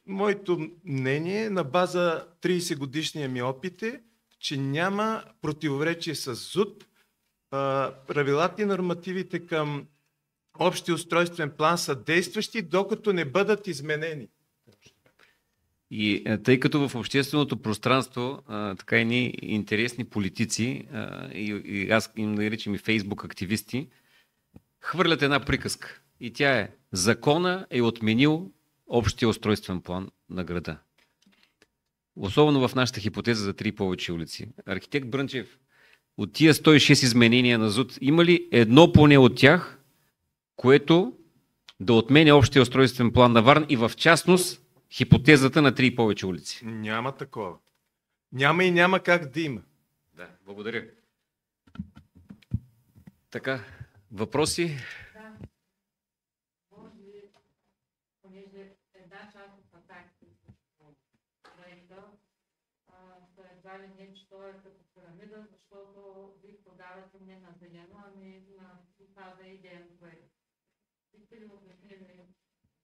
Моето мнение на база 30 годишния ми опит е, че няма противоречие с ЗУТ. Правилата и нормативите към общия устройствен план са действащи, докато не бъдат изменени. И тъй като в общественото пространство така и ни интересни политици, и аз им наричам и Фейсбук активисти, хвърлят една приказка. И тя е: закона е отменил общия устройствен план на града. Особено в нашата хипотеза за 3 повече улици. Архитект Брънчев, от тия 106 изменения на ЗУТ, има ли едно поне от тях, което да отменя общия устройствен план на Варна и в частност хипотезата на 3 повече улици? Няма такова. Няма и няма как да има. Да, благодаря. Така, въпроси? Да. Може би, понеже една част от атаките срещу проекта са едва ли не, че той е като пирамида, защото ви подавате не на зелено, ами на фаза идеен проект.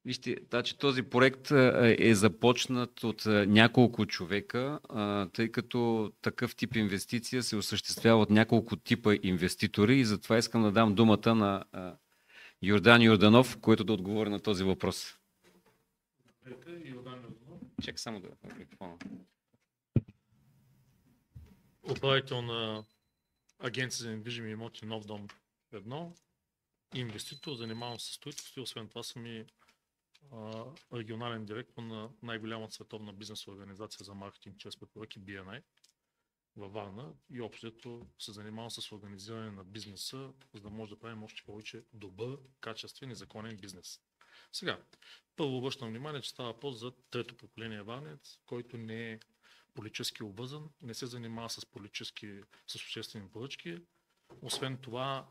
Вижте, че този проект е започнат от няколко човека, тъй като такъв тип инвестиция се осъществява от няколко типа инвеститори и затова искам да дам думата на Йордан Йорданов, който да отговори на този въпрос. Чакай само да микрофона. Управител на Агенция за недвижими имоти Нов дом 1, инвеститор, занимавам се с строителство и освен това съм и регионален директор на най-голямата световна бизнес организация за маркетинг чрез препоръки BNI във Варна и общото се занимавам с организиране на бизнеса, за да може да правим още повече добър, качествен и законен бизнес. Сега, първо обръщам внимание, че става въпрос за трето поколение варнец, който не е политически обвързан, не се занимава с обществени поръчки. Освен това,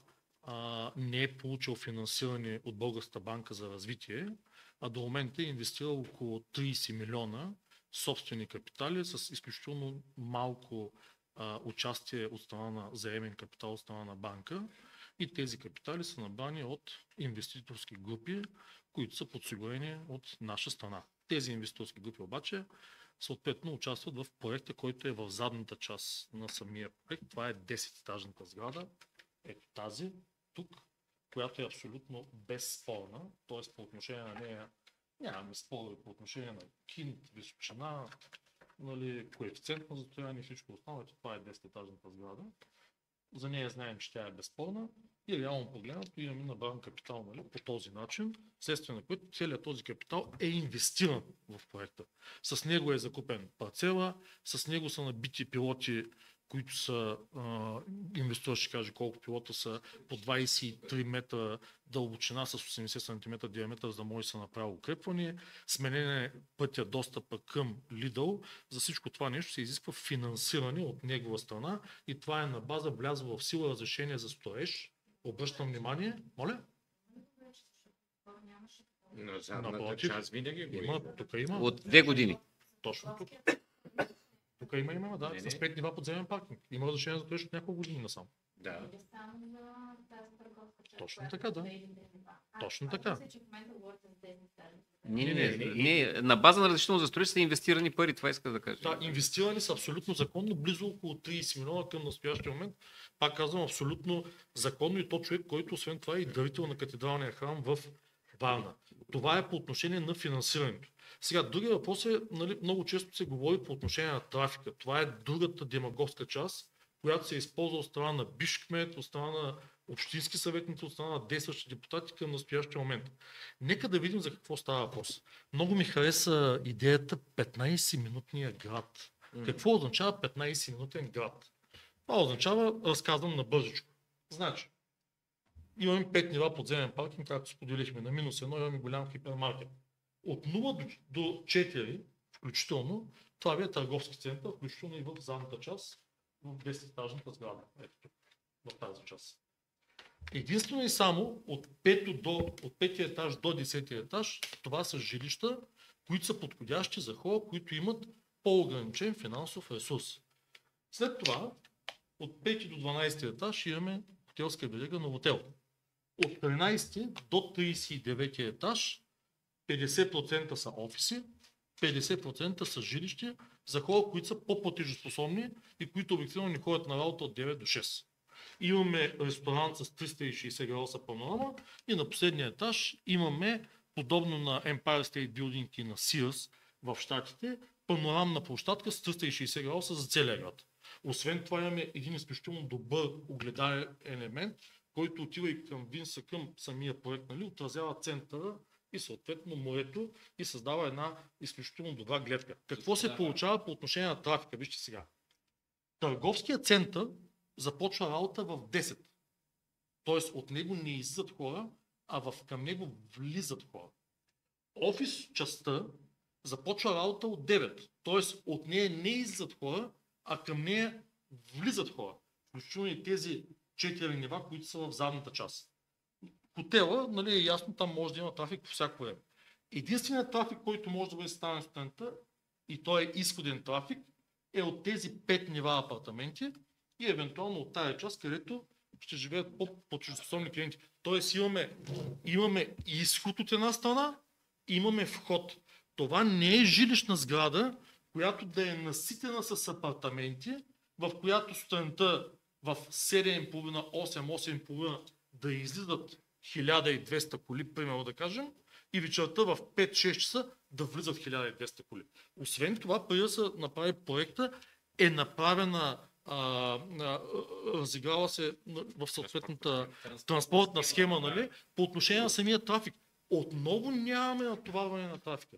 не е получил финансиране от Българската банка за развитие, а до момента е инвестирал около 30 милиона собствени капитали с изключително малко участие от страна на заемен капитал от страна на банка. И тези капитали са набрани от инвеститорски групи, които са подсигурени от наша страна. Тези инвеститорски групи обаче съответно участват в проекта, който е в задната част на самия проект. Това е 10-етажната сграда. Ето тази, тук, която е абсолютно безспорна, т.е. по отношение на нея нямаме спорове по отношение на кинт, височина, нали, коефициент на застрояване и всичко останало. Това е 10-етажната сграда. За нея знаем, че тя е безспорна и реално погледнато имаме набран капитал, нали, по този начин, вследствие на което целият този капитал е инвестиран в проекта. С него е закупен парцела, с него са набити пилоти, които са, инвеститор ще каже колко пилота са, по 23 метра дълбочина с 80 см диаметър, за да може да се направи укрепване, сменене пътя достъпа към Lidl. За всичко това нещо се изисква финансиране от негова страна и това е на база влязло в сила разрешение за строеж. Обръщам внимание, моля? Но задната част винаги го има. Тук има. От 2 години. Точно тук. Тук има, да, с 5 нива подземен паркинг. Има разрешение за строеж от няколко години насам. Да. Точно така, да. Точно така. Не, на база на разрешително за строеж са инвестирани пари, това иска да кажа. Да, инвестирани са абсолютно законно, близо около 30 милиона към настоящия момент. Пак казвам, абсолютно законно и то човек, който освен това е и дарител на катедралния храм в Варна. Това е по отношение на финансирането. Сега, другия въпрос е, нали, много често се говори по отношение на трафика. Това е другата демагогска част, която се използва от страна на бивш кмет, от страна на общински съветници, от страна на действащи депутати към настоящия момент. Нека да видим за какво става въпрос. Много ми хареса идеята 15-минутния град. Какво означава 15-минутен град? Това означава, разказвам на бързичко. Значи, имаме 5 нива подземен паркинг, както споделихме, на -1 имаме голям хипермаркет. От 0 до 4, включително, това е търговски център, включително и в задната част, в 10-етажната сграда. Ето тук, в тази част. Единствено и само от 5 етаж до 10 етаж, това са жилища, които са подходящи за хора, които имат по-ограничен финансов ресурс. След това, от 5 до 12 етаж имаме хотелска верига Новотел. От 13 до 39 етаж 50% са офиси, 50% са жилища за хора, които са по-платежоспособни и които обикновено не ходят на работа от 9 до 6. Имаме ресторант с 360 градуса панорама и на последния етаж имаме, подобно на Empire State Building и на Sears в Щатите, панорамна площадка с 360 градуса за целия град. Освен това имаме един изключително добър огледаен елемент, който отива и към Винса, към самия проект, нали, отразява центъра и съответно морето и създава една изключително добра гледка. Какво се получава по отношение на трафика? Вижте сега. Търговският център започва работа в 10. Тоест от него не излизат хора, а към него влизат хора. Офис частта започва работа от 9. Тоест от нея не излизат хора, а към нея влизат хора. Включително и тези 4 нива, които са в задната част. Хотела, нали, е ясно, там може да има трафик по всяко време. Единственият трафик, който може да бъде станен студента, и той е изходен трафик, е от тези 5 нива апартаменти и евентуално от тая част, където ще живеят по-платежоспособни клиенти. Тоест имаме изход от една страна, имаме вход. Това не е жилищна сграда, която да е наситена с апартаменти, в която студента в 7.30, 8.30 да излизат 1200 коли, примерно да кажем, и вечерта в 5-6 часа да влизат 1200 коли. Освен това, преди да се направи проекта, е направена разиграла се в съответната транспортна схема, нали, по отношение на самия трафик. Отново нямаме натоварване на трафика.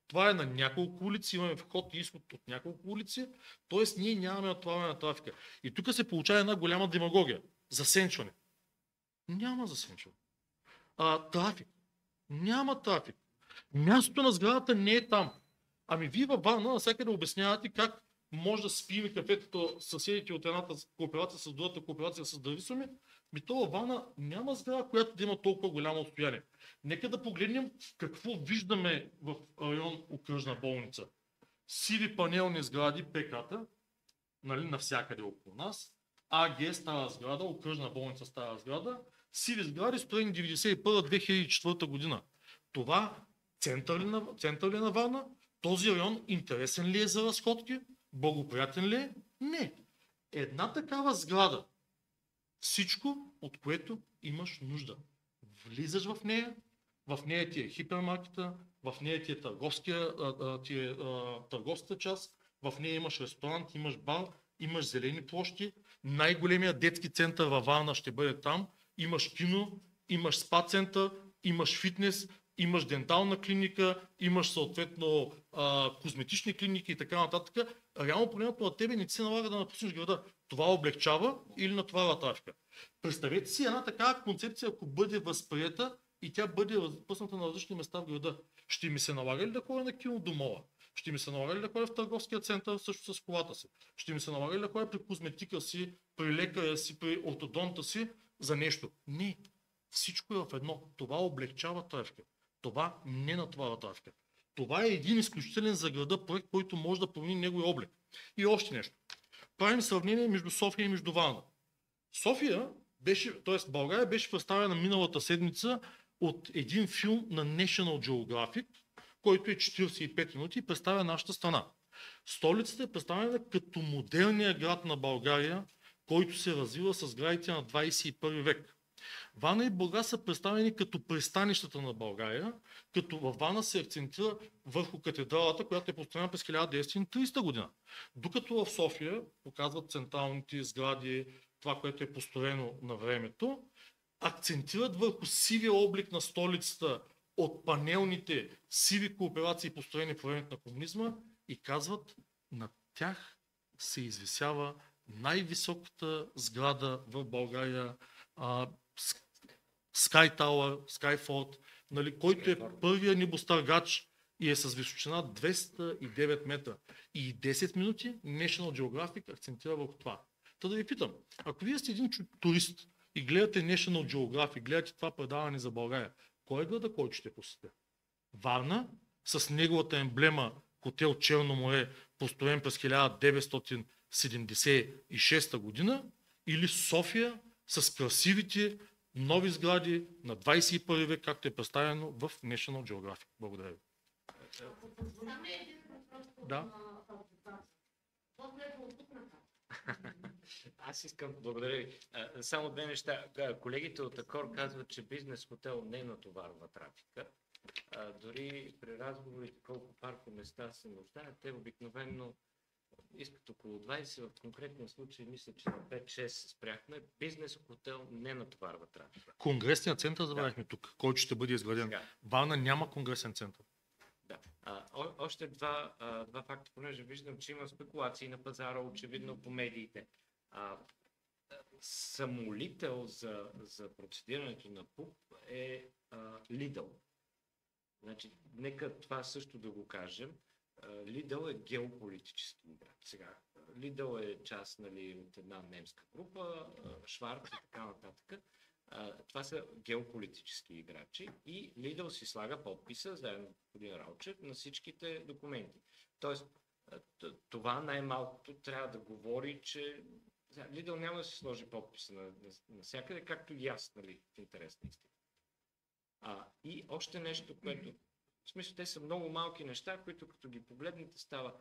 Това е на няколко улици, имаме вход и изход от няколко улици, т.е. ние нямаме натоварване на трафика. И тук се получава една голяма демагогия. Засенчване. Няма засенчване. Трафик. Няма трафик. Мястото на сградата не е там. Ами вие във Варна навсякъде обяснявате как може да спиме кафетото съседите от едната кооперация с другата кооперация с дървисуми. То във Варна няма сграда, която да има толкова голямо отстояние. Нека да погледнем какво виждаме в район Окръжна болница. Сиви панелни сгради, ПК-та, нали, навсякъде около нас. АГ стара сграда, Окръжна болница стара сграда. Сиви сгради, строени 91-2004 година. Това център ли на Варна? Този район интересен ли е за разходки? Благоприятен ли е? Не. Една такава сграда. Всичко, от което имаш нужда. Влизаш в нея ти е хипермаркета, в нея ти е търговската част, в нея имаш ресторант, имаш бар, имаш зелени площи. Най-големият детски център във Варна ще бъде там. Имаш кино, имаш спа център, имаш фитнес, имаш дентална клиника, имаш съответно козметични клиники и така нататък. Реално погледнато на тебе не ти се налага да напуснеш града. Това облегчава или натоварва трафика. Представете си една такава концепция, ако бъде възприета и тя бъде разпъсната на различни места в града. Ще ми се налага ли да ходя на кино до мола? Ще ми се налага ли да ходя в търговския център също с колата си? Ще ми се налага ли да ходя при козметика си, при лекаря си, при ортодонта си за нещо? Не. Всичко е в едно. Това облегчава трафика. Това не натоварва трафика. Това е един изключителен за града проект, който може да промени неговия облик. И още нещо. Правим сравнение между София и между Варна. България беше представена миналата седмица от един филм на National Geographic, който е 45 минути и представя нашата страна. Столицата е представена като модерния град на България, който се развива с сградите на 21 век. Варна и Бургас са представени като пристанищата на България, като във Варна се акцентира върху катедралата, която е построена през 1930 година. Докато в София показват централните сгради, това, което е построено на времето, акцентират върху сивия облик на столицата от панелните сиви кооперации, построени по времето на комунизма, и казват, над тях се извисява най-високата сграда в България, Sky Tower, Skyfort, нали, който е първия небостъргач и е с височина 209 метра. И 10 минути National Geographic акцентира върху това. Та да ви питам, ако вие сте един турист и гледате National Geographic, гледате това предаване за България, кой е града, който ще посетите? Варна с неговата емблема хотел Черно море, построен през 1976 година, или София с красивите нови сгради на 21 век, както е представено в National Geographic. Благодаря ви. Да. Аз искам, благодаря ви. Само две неща. Колегите от Акор казват, че бизнес хотел не натоварва трафика. Дори при разговорите колко паркоместа се нуждаят, те обикновено искат около 20, в конкретния случай мисля, че на 5-6 спряхме. Бизнес хотел не натоварва трафика. Конгресният център забравихме тук, който ще бъде изграден. Варна няма конгресен център. Да. Още два факта, понеже виждам, че има спекулации на пазара, очевидно по медиите. Самолител за процедирането на ПУП е Lidl. Значи, нека това също да го кажем. Lidl е геополитически играч. Сега, Lidl е част, нали, от една немска група, Шварц и така нататък. Това са геополитически играчи и Lidl си слага подписа, заедно с господин Ралчев, на всичките документи. Тоест, това най-малкото трябва да говори, че Lidl няма да си сложи подписа навсякъде, както и аз, нали, в интерес на истина. И още нещо, което, в смисъл, те са много малки неща, които като ги погледнете става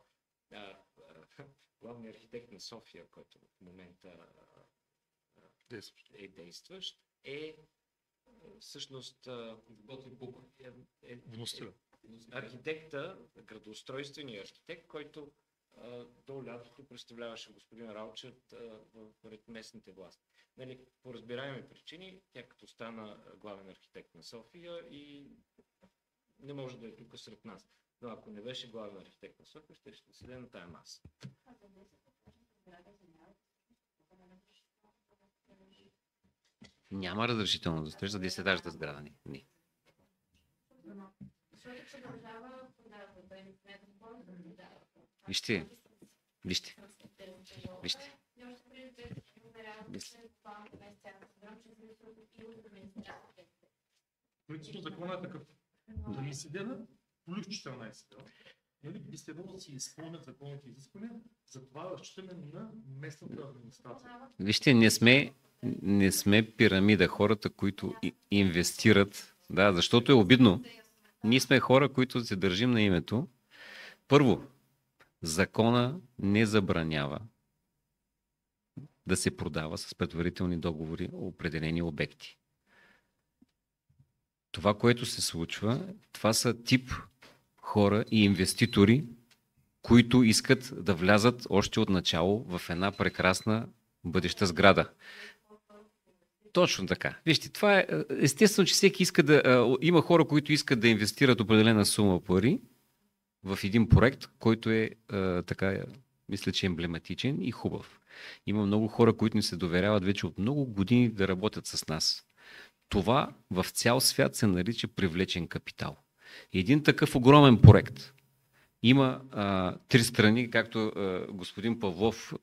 главният архитект на София, който в момента е действащ, всъщност архитекта, градоустройствения архитект, който до лятото представляваше господин Ралчев пред местните власти. Нали, по разбираеми причини, тя като стана главен архитект на София и не може да е тук сред нас. Но ако не беше главен архитект на София, ще седе на тая маса. Няма разрешително за строеж за 10-етажната сграда. Не. Вижте. Принципно законът е такъв. Да не седена, плюс 14 дена. Нали, би следвало да си изпълнят законните изисквания, затова разчитаме на местната администрация. Вижте, не сме пирамида, хората, които инвестират. Да, защото е обидно. Ние сме хора, които се държим на името. Първо, закона не забранява да се продава с предварителни договори определени обекти. Това, което се случва, това са тип хора и инвеститори, които искат да влязат още от начало в една прекрасна бъдеща сграда. Точно така. Вижте, това е естествено, че всеки иска има хора, които искат да инвестират определена сума пари в един проект, който е така, мисля, че емблематичен и хубав. Има много хора, които ни се доверяват вече от много години да работят с нас. Това в цял свят се нарича привлечен капитал. Един такъв огромен проект има три страни, както господин Павлов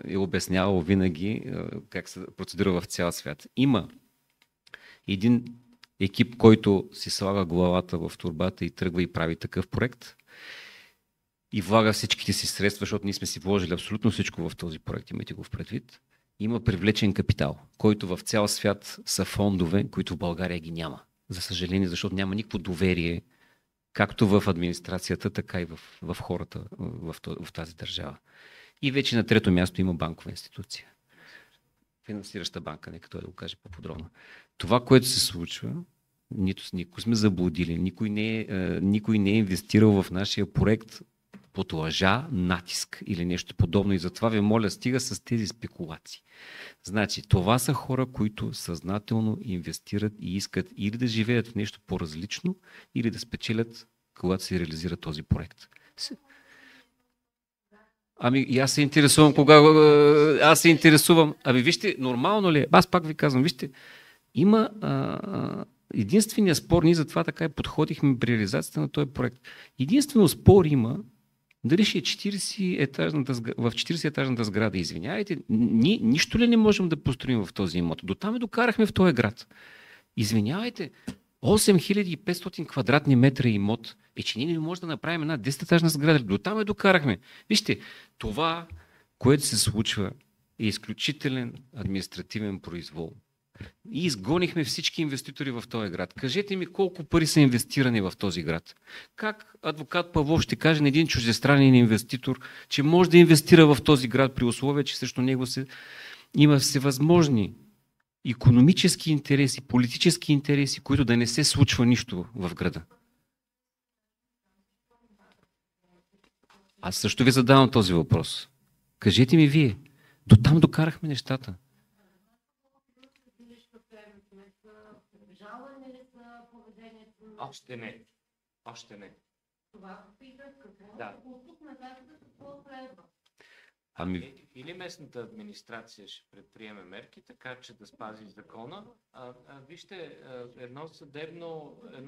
е обяснявал винаги как се процедира в цял свят. Има един екип, който си слага главата в турбата и тръгва и прави такъв проект и влага всичките си средства, защото ние сме си вложили абсолютно всичко в този проект, имайте го в предвид. Има привлечен капитал, който в цял свят са фондове, които в България ги няма. За съжаление, защото няма никакво доверие, както в администрацията, така и в хората в тази държава. И вече на трето място има банкова институция. Финансираща банка, нека той да го каже по-подробно. Това, което се случва, нито с никой сме заблудили, никой не е инвестирал в нашия проект под лъжа, натиск или нещо подобно. И затова ви моля, стига с тези спекулации. Значи, това са хора, които съзнателно инвестират и искат или да живеят в нещо по-различно, или да спечелят, когато се реализира този проект. Ами, и аз се интересувам, аз се интересувам. Ами, вижте, нормално ли е? Аз пак ви казвам, вижте, има единствения спор, ние затова така и подходихме при реализацията на този проект. Единствено спор има дали ще е 40-етажната сграда. Извинявайте, ние нищо ли не можем да построим в този имот? Дотам и докарахме в този град. Извинявайте, 8500 квадратни метра имот, че ние не можем да направим една 10-етажна сграда. Дотам и докарахме. Вижте, това, което се случва, е изключителен административен произвол. И изгонихме всички инвеститори в този град. Кажете ми колко пари са инвестирани в този град. Как адвокат Павлов ще каже на един чуждестранен инвеститор, че може да инвестира в този град при условие, че срещу него има всевъзможни икономически интереси, политически интереси, които да не се случва нищо в града? Аз също ви задавам този въпрос. Кажете ми вие. Дотам докарахме нещата. Още не. Това питах какво. Да. Оттук нататък какво следва? Или местната администрация ще предприеме мерки, така че да спази закона. Вижте, едно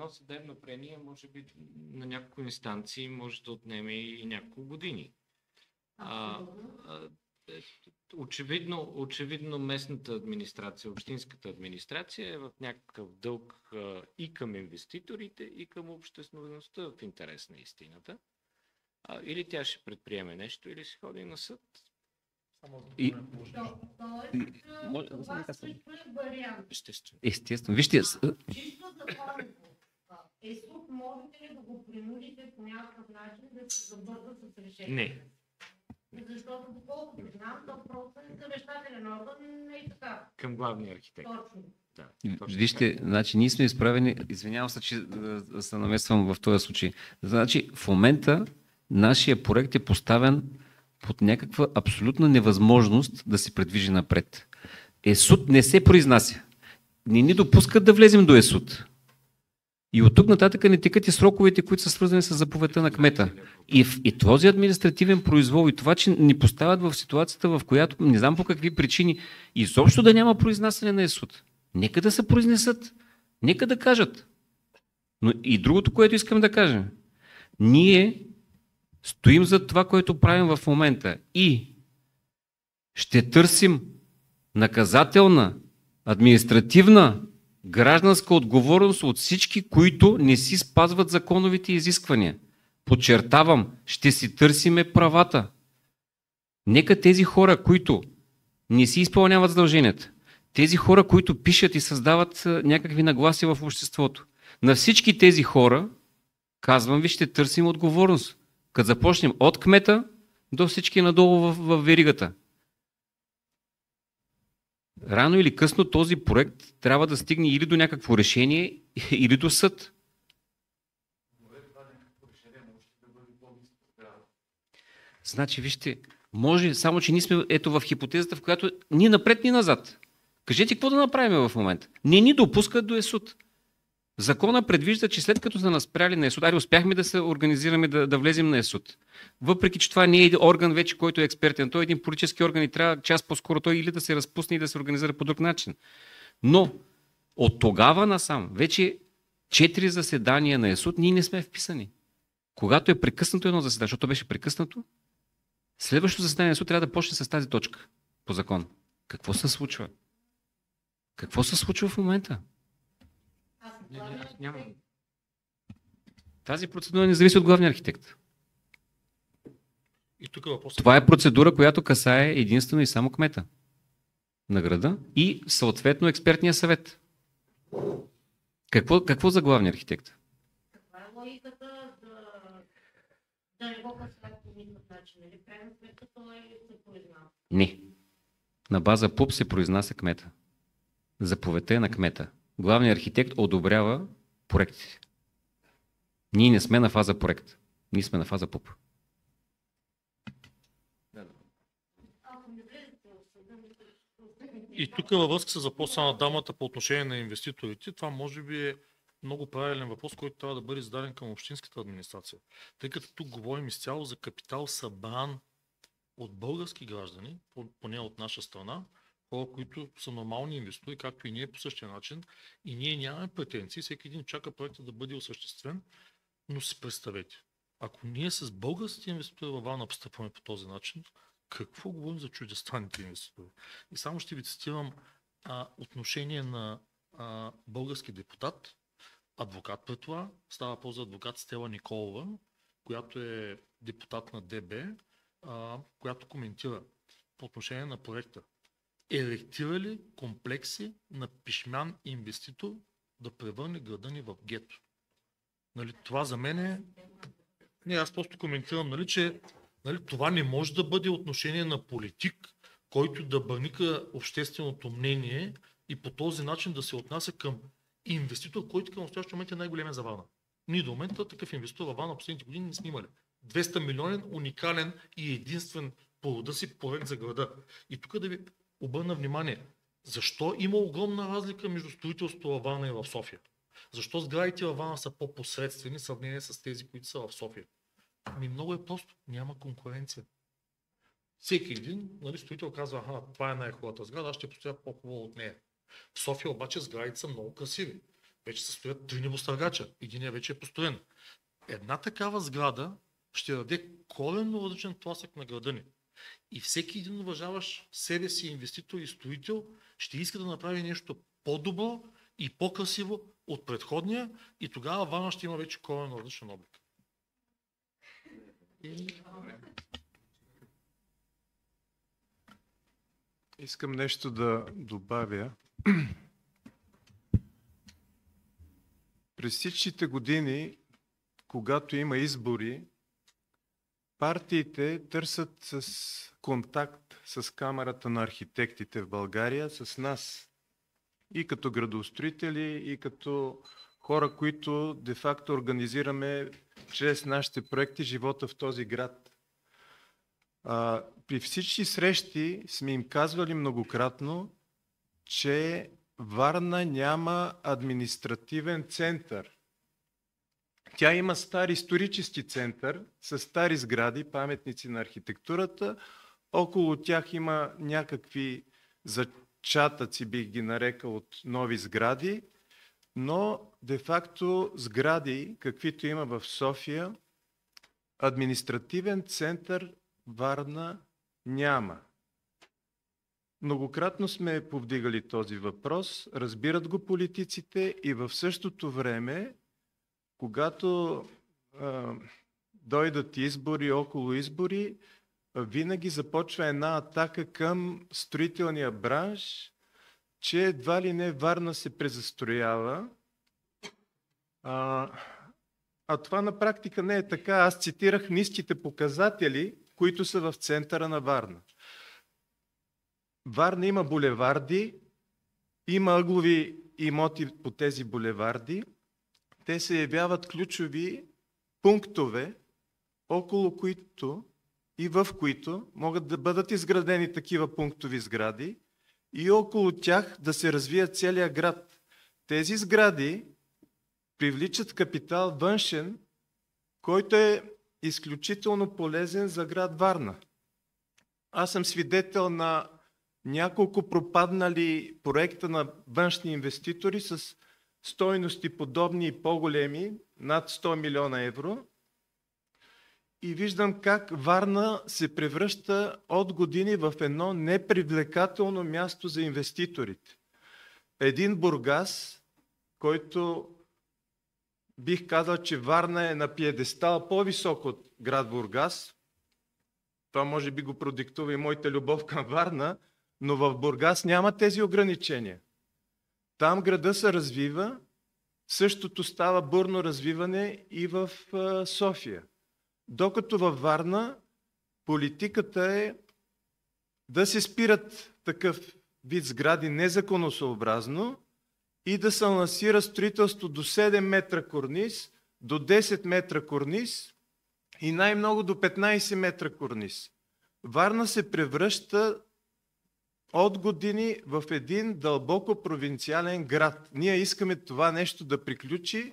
съдебно прение може би на няколко инстанции може да отнеме и няколко години. Очевидно местната администрация, общинската администрация е в някакъв дълг и към инвеститорите, и към обществеността в интерес на истината. Или тя ще предприеме нещо, или ще ходи на съд. Естествено. Вижте. Чисто законно. Суд можете ли да го принудите по някакъв начин да се забърза с решение? Не. Защото, доколкото знам, то просто е съвещателен орган, не е така. Към главния архитект. Точно. Вижте, значи ние сме изправени, извинявам се, че се намесвам в този случай. Значи в момента нашия проект е поставен под някаква абсолютна невъзможност да се предвижи напред. ЕСУД не се произнася. Не ни допускат да влезем до ЕСУД. И от тук нататък не текат и сроковете, които са свързани с заповедта на кмета. И този административен произвол и това, че ни поставят в ситуацията, в която не знам по какви причини, изобщо да няма произнасяне на ЕСУД. Нека да се произнесат. Нека да кажат. Но и другото, което искам да кажа. Ние стоим за това, което правим в момента и ще търсим наказателна, административна, гражданска отговорност от всички, които не си спазват законовите изисквания. Подчертавам, ще си търсиме правата. Нека тези хора, които не си изпълняват задълженията, тези хора, които пишат и създават някакви нагласи в обществото, на всички тези хора, казвам ви, ще търсим отговорност. Като започнем от кмета до всички надолу в веригата. Рано или късно този проект трябва да стигне или до някакво решение, или до съд. Значи, вижте, може, само че ние сме ето в хипотезата, в която ни напред, ни назад. Кажете какво да направим в момента. Не ни допускат до ЕСУД. Закона предвижда, че след като са нас спряли на ЕСУД, успяхме да се организираме да влезем на ЕСУД. Въпреки че това не е орган вече, който е експертен, той е един политически орган и трябва час по-скоро той или да се разпусне и да се организира по друг начин. Но от тогава насам, вече 4 заседания на ЕСУД, ние не сме вписани. Когато е прекъснато едно заседание, защото беше прекъснато, следващото заседание на ЕСУД трябва да почне с тази точка по закон. Какво се случва? Какво се случва в момента? Няма. Тази процедура не зависи от главния архитект. И тук въпросът... Това е процедура, която касае единствено и само кмета на града и съответно експертния съвет. Какво за главния архитект? Каква е логиката да не го касае по никакъв начин? Нали? Крайна сметка той се произнася. Не. На база ПУП се произнася кмета. Заповедта е на кмета. Главният архитект одобрява проектите. Ние не сме на фаза проект. Ние сме на фаза ПУП. И тук във връзка с въпроса на дамата по отношение на инвеститорите, това може би е много правилен въпрос, който трябва да бъде зададен към общинската администрация. Тъй като тук говорим изцяло за капитал събран от български граждани, поне от наша страна, хора, които са нормални инвеститори, както и ние по същия начин. И ние нямаме претенции, всеки един чака проекта да бъде осъществен, но си представете, ако ние с българските инвеститори във Варна постъпваме по този начин, какво говорим за чуждестранните инвеститори? И само ще ви цитирам отношение на български депутат, адвокат пред това, става въпрос за адвокат Стела Николова, която е депутат на ДБ, която коментира по отношение на проекта. Еректирали комплекси на пишмян инвеститор да превърне града ни в гето. Нали, това за мен е... Не, аз просто коментирам, нали, че това не може да бъде отношение на политик, който да бърника общественото мнение и по този начин да се отнася към инвеститор, който към настоящия момент е най-големия за Варна. Ние до момента такъв инвеститор във Варна последните години не сме имали. 200 милионен, уникален и единствен по рода си проект за града. И тук да ви обърна внимание, защо има огромна разлика между строителството във Варна и в София? Защо сградите във Варна са по-посредствени в сравнение с тези, които са в София? Много е просто, няма конкуренция. Всеки един строител казва, това е най-хубавата сграда, аз ще постоя по-хубаво от нея. В София обаче сградите са много красиви. Вече се стоят 3 небостъргача, единият вече е построен. Една такава сграда ще даде коренно различен тласък на града ни. И всеки един уважаващ себе си инвеститор и строител ще иска да направи нещо по-добро и по-красиво от предходния и тогава Варна ще има вече коренно различен облик. Искам нещо да добавя. През всичките години, когато има избори, партиите търсят с контакт с Камарата на архитектите в България, с нас, И като градоустроители, и като хора, които де-факто организираме чрез нашите проекти живота в този град. При всички срещи сме им казвали многократно, че Варна няма административен център. Тя има стар исторически център с стари сгради, паметници на архитектурата. Около тях има някакви зачатъци, бих ги нарекал, от нови сгради, но де-факто сгради, каквито има в София, административен център Варна няма. Многократно сме повдигали този въпрос, разбират го политиците и в същото време, когато дойдат избори, около избори, винаги започва една атака към строителния бранш, че едва ли не Варна се презастроява. А това на практика не е така. Аз цитирах ниските показатели, които са в центъра на Варна. Варна има булеварди, има ъглови имоти по тези булеварди. Те се явяват ключови пунктове, около които и в които могат да бъдат изградени такива пунктови сгради и около тях да се развие целият град. Тези сгради привличат капитал външен, който е изключително полезен за град Варна. Аз съм свидетел на няколко пропаднали проекта на външни инвеститори с стойности подобни и по-големи, над 100 милиона евро. И виждам как Варна се превръща от години в едно непривлекателно място за инвеститорите. Един Бургас, който бих казал, че Варна е на пиедестал по-висок от град Бургас. Това може би го продиктува и моята любов към Варна, но в Бургас няма тези ограничения. Там града се развива, същото става бурно развиване и в София. Докато във Варна политиката е да се спират такъв вид сгради незаконосъобразно и да се лансира строителство до 7 метра корниз, до 10 метра корниз и най-много до 15 метра корниз. Варна се превръща от години в един дълбоко провинциален град. Ние искаме това нещо да приключи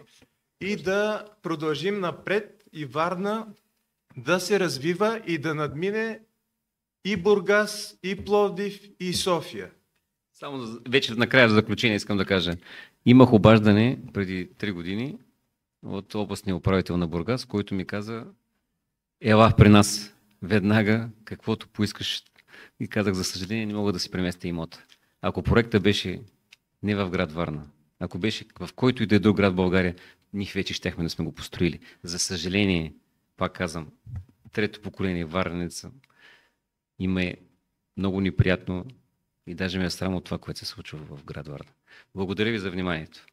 и да продължим напред и Варна да се развива и да надмине и Бургас, и Пловдив, и София. Само вече накрая за заключение искам да кажа. Имах обаждане преди 3 години от областния управител на Бургас, който ми каза: ела при нас веднага, каквото поискаш. И казах: за съжаление не мога да си преместя имота. Ако проектът беше не в град Варна, ако беше в който и да е друг град в България, ние вече щяхме да сме го построили. За съжаление, пак казвам, трето поколение варненеца им е много неприятно и даже ме е срам от това, което се случва в град Варна. Благодаря ви за вниманието.